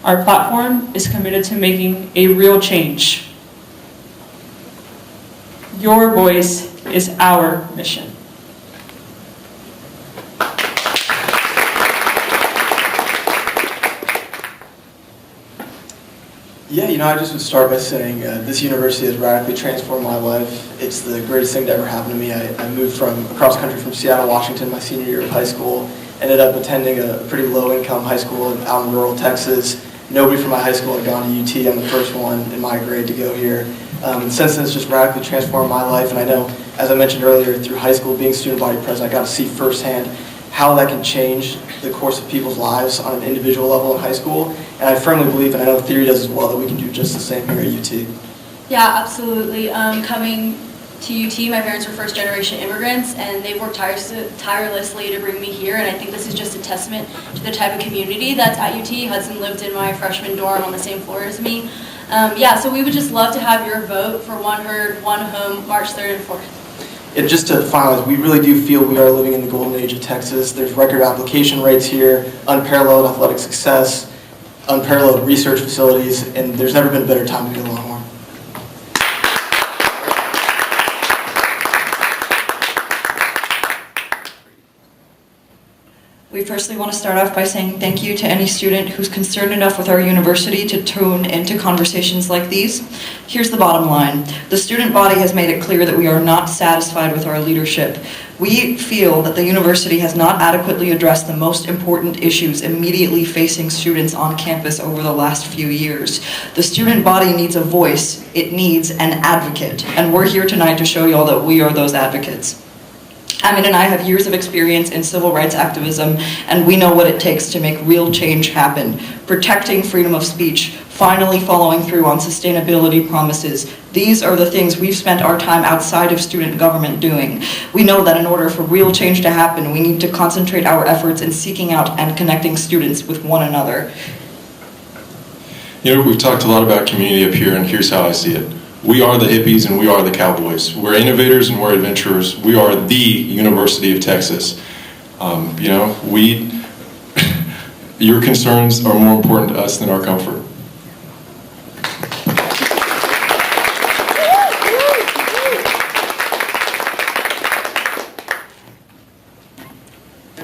Our platform is committed to making a real change. Your voice is our mission. Yeah, I just would start by saying this university has radically transformed my life. It's the greatest thing to ever happen to me. I moved from across country from Seattle, Washington, my senior year of high school. Ended up attending a pretty low-income high school out in rural Texas. Nobody from my high school had gone to UT. I'm the first one in my grade to go here. And since then, it's just radically transformed my life. And I know, as I mentioned earlier, through high school, being student body president, I got to see firsthand how that can change the course of people's lives on an individual level in high school. And I firmly believe, and I know theory does as well, that we can do just the same here at UT. Yeah, absolutely. Coming to UT, my parents were first-generation immigrants, and they've worked tirelessly to bring me here, and I think this is just a testament to the type of community that's at UT. Hudson lived in my freshman dorm on the same floor as me. So we would just love to have your vote for One Herd, One Home, March 3rd and 4th. And just to finalize, we really do feel we are living in the golden age of Texas. There's record application rates here, unparalleled athletic success, unparalleled research facilities, and there's never been a better time to be a Longhorn. We firstly want to start off by saying thank you to any student who's concerned enough with our university to tune into conversations like these. Here's the bottom line. The student body has made it clear that we are not satisfied with our leadership. We feel that the university has not adequately addressed the most important issues immediately facing students on campus over the last few years. The student body needs a voice. It needs an advocate. And we're here tonight to show y'all that we are those advocates. Amin and I have years of experience in civil rights activism, and we know what it takes to make real change happen. Protecting freedom of speech, finally following through on sustainability promises. These are the things we've spent our time outside of student government doing. We know that in order for real change to happen, we need to concentrate our efforts in seeking out and connecting students with one another. You know, we've talked a lot about community up here, and here's how I see it. We are the hippies and we are the cowboys. We're innovators and we're adventurers. We are the University of Texas. Your concerns are more important to us than our comfort.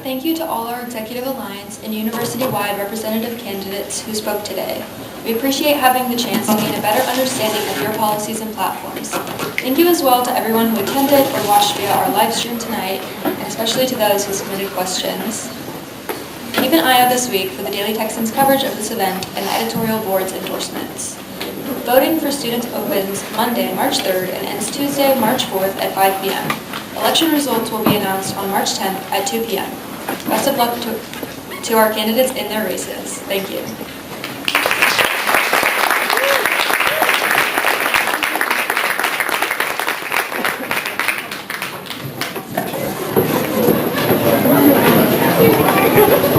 Thank you to all our Executive Alliance and university-wide representative candidates who spoke today. We appreciate having the chance to gain a better understanding of your policies and platforms. Thank you as well to everyone who attended or watched via our live stream tonight, and especially to those who submitted questions. Keep an eye out this week for the Daily Texan's coverage of this event and the editorial board's endorsements. Voting for students opens Monday, March 3rd and ends Tuesday, March 4th at 5 p.m. Election results will be announced on March 10th at 2 p.m. Best of luck to our candidates in their races. Thank you. Thank you.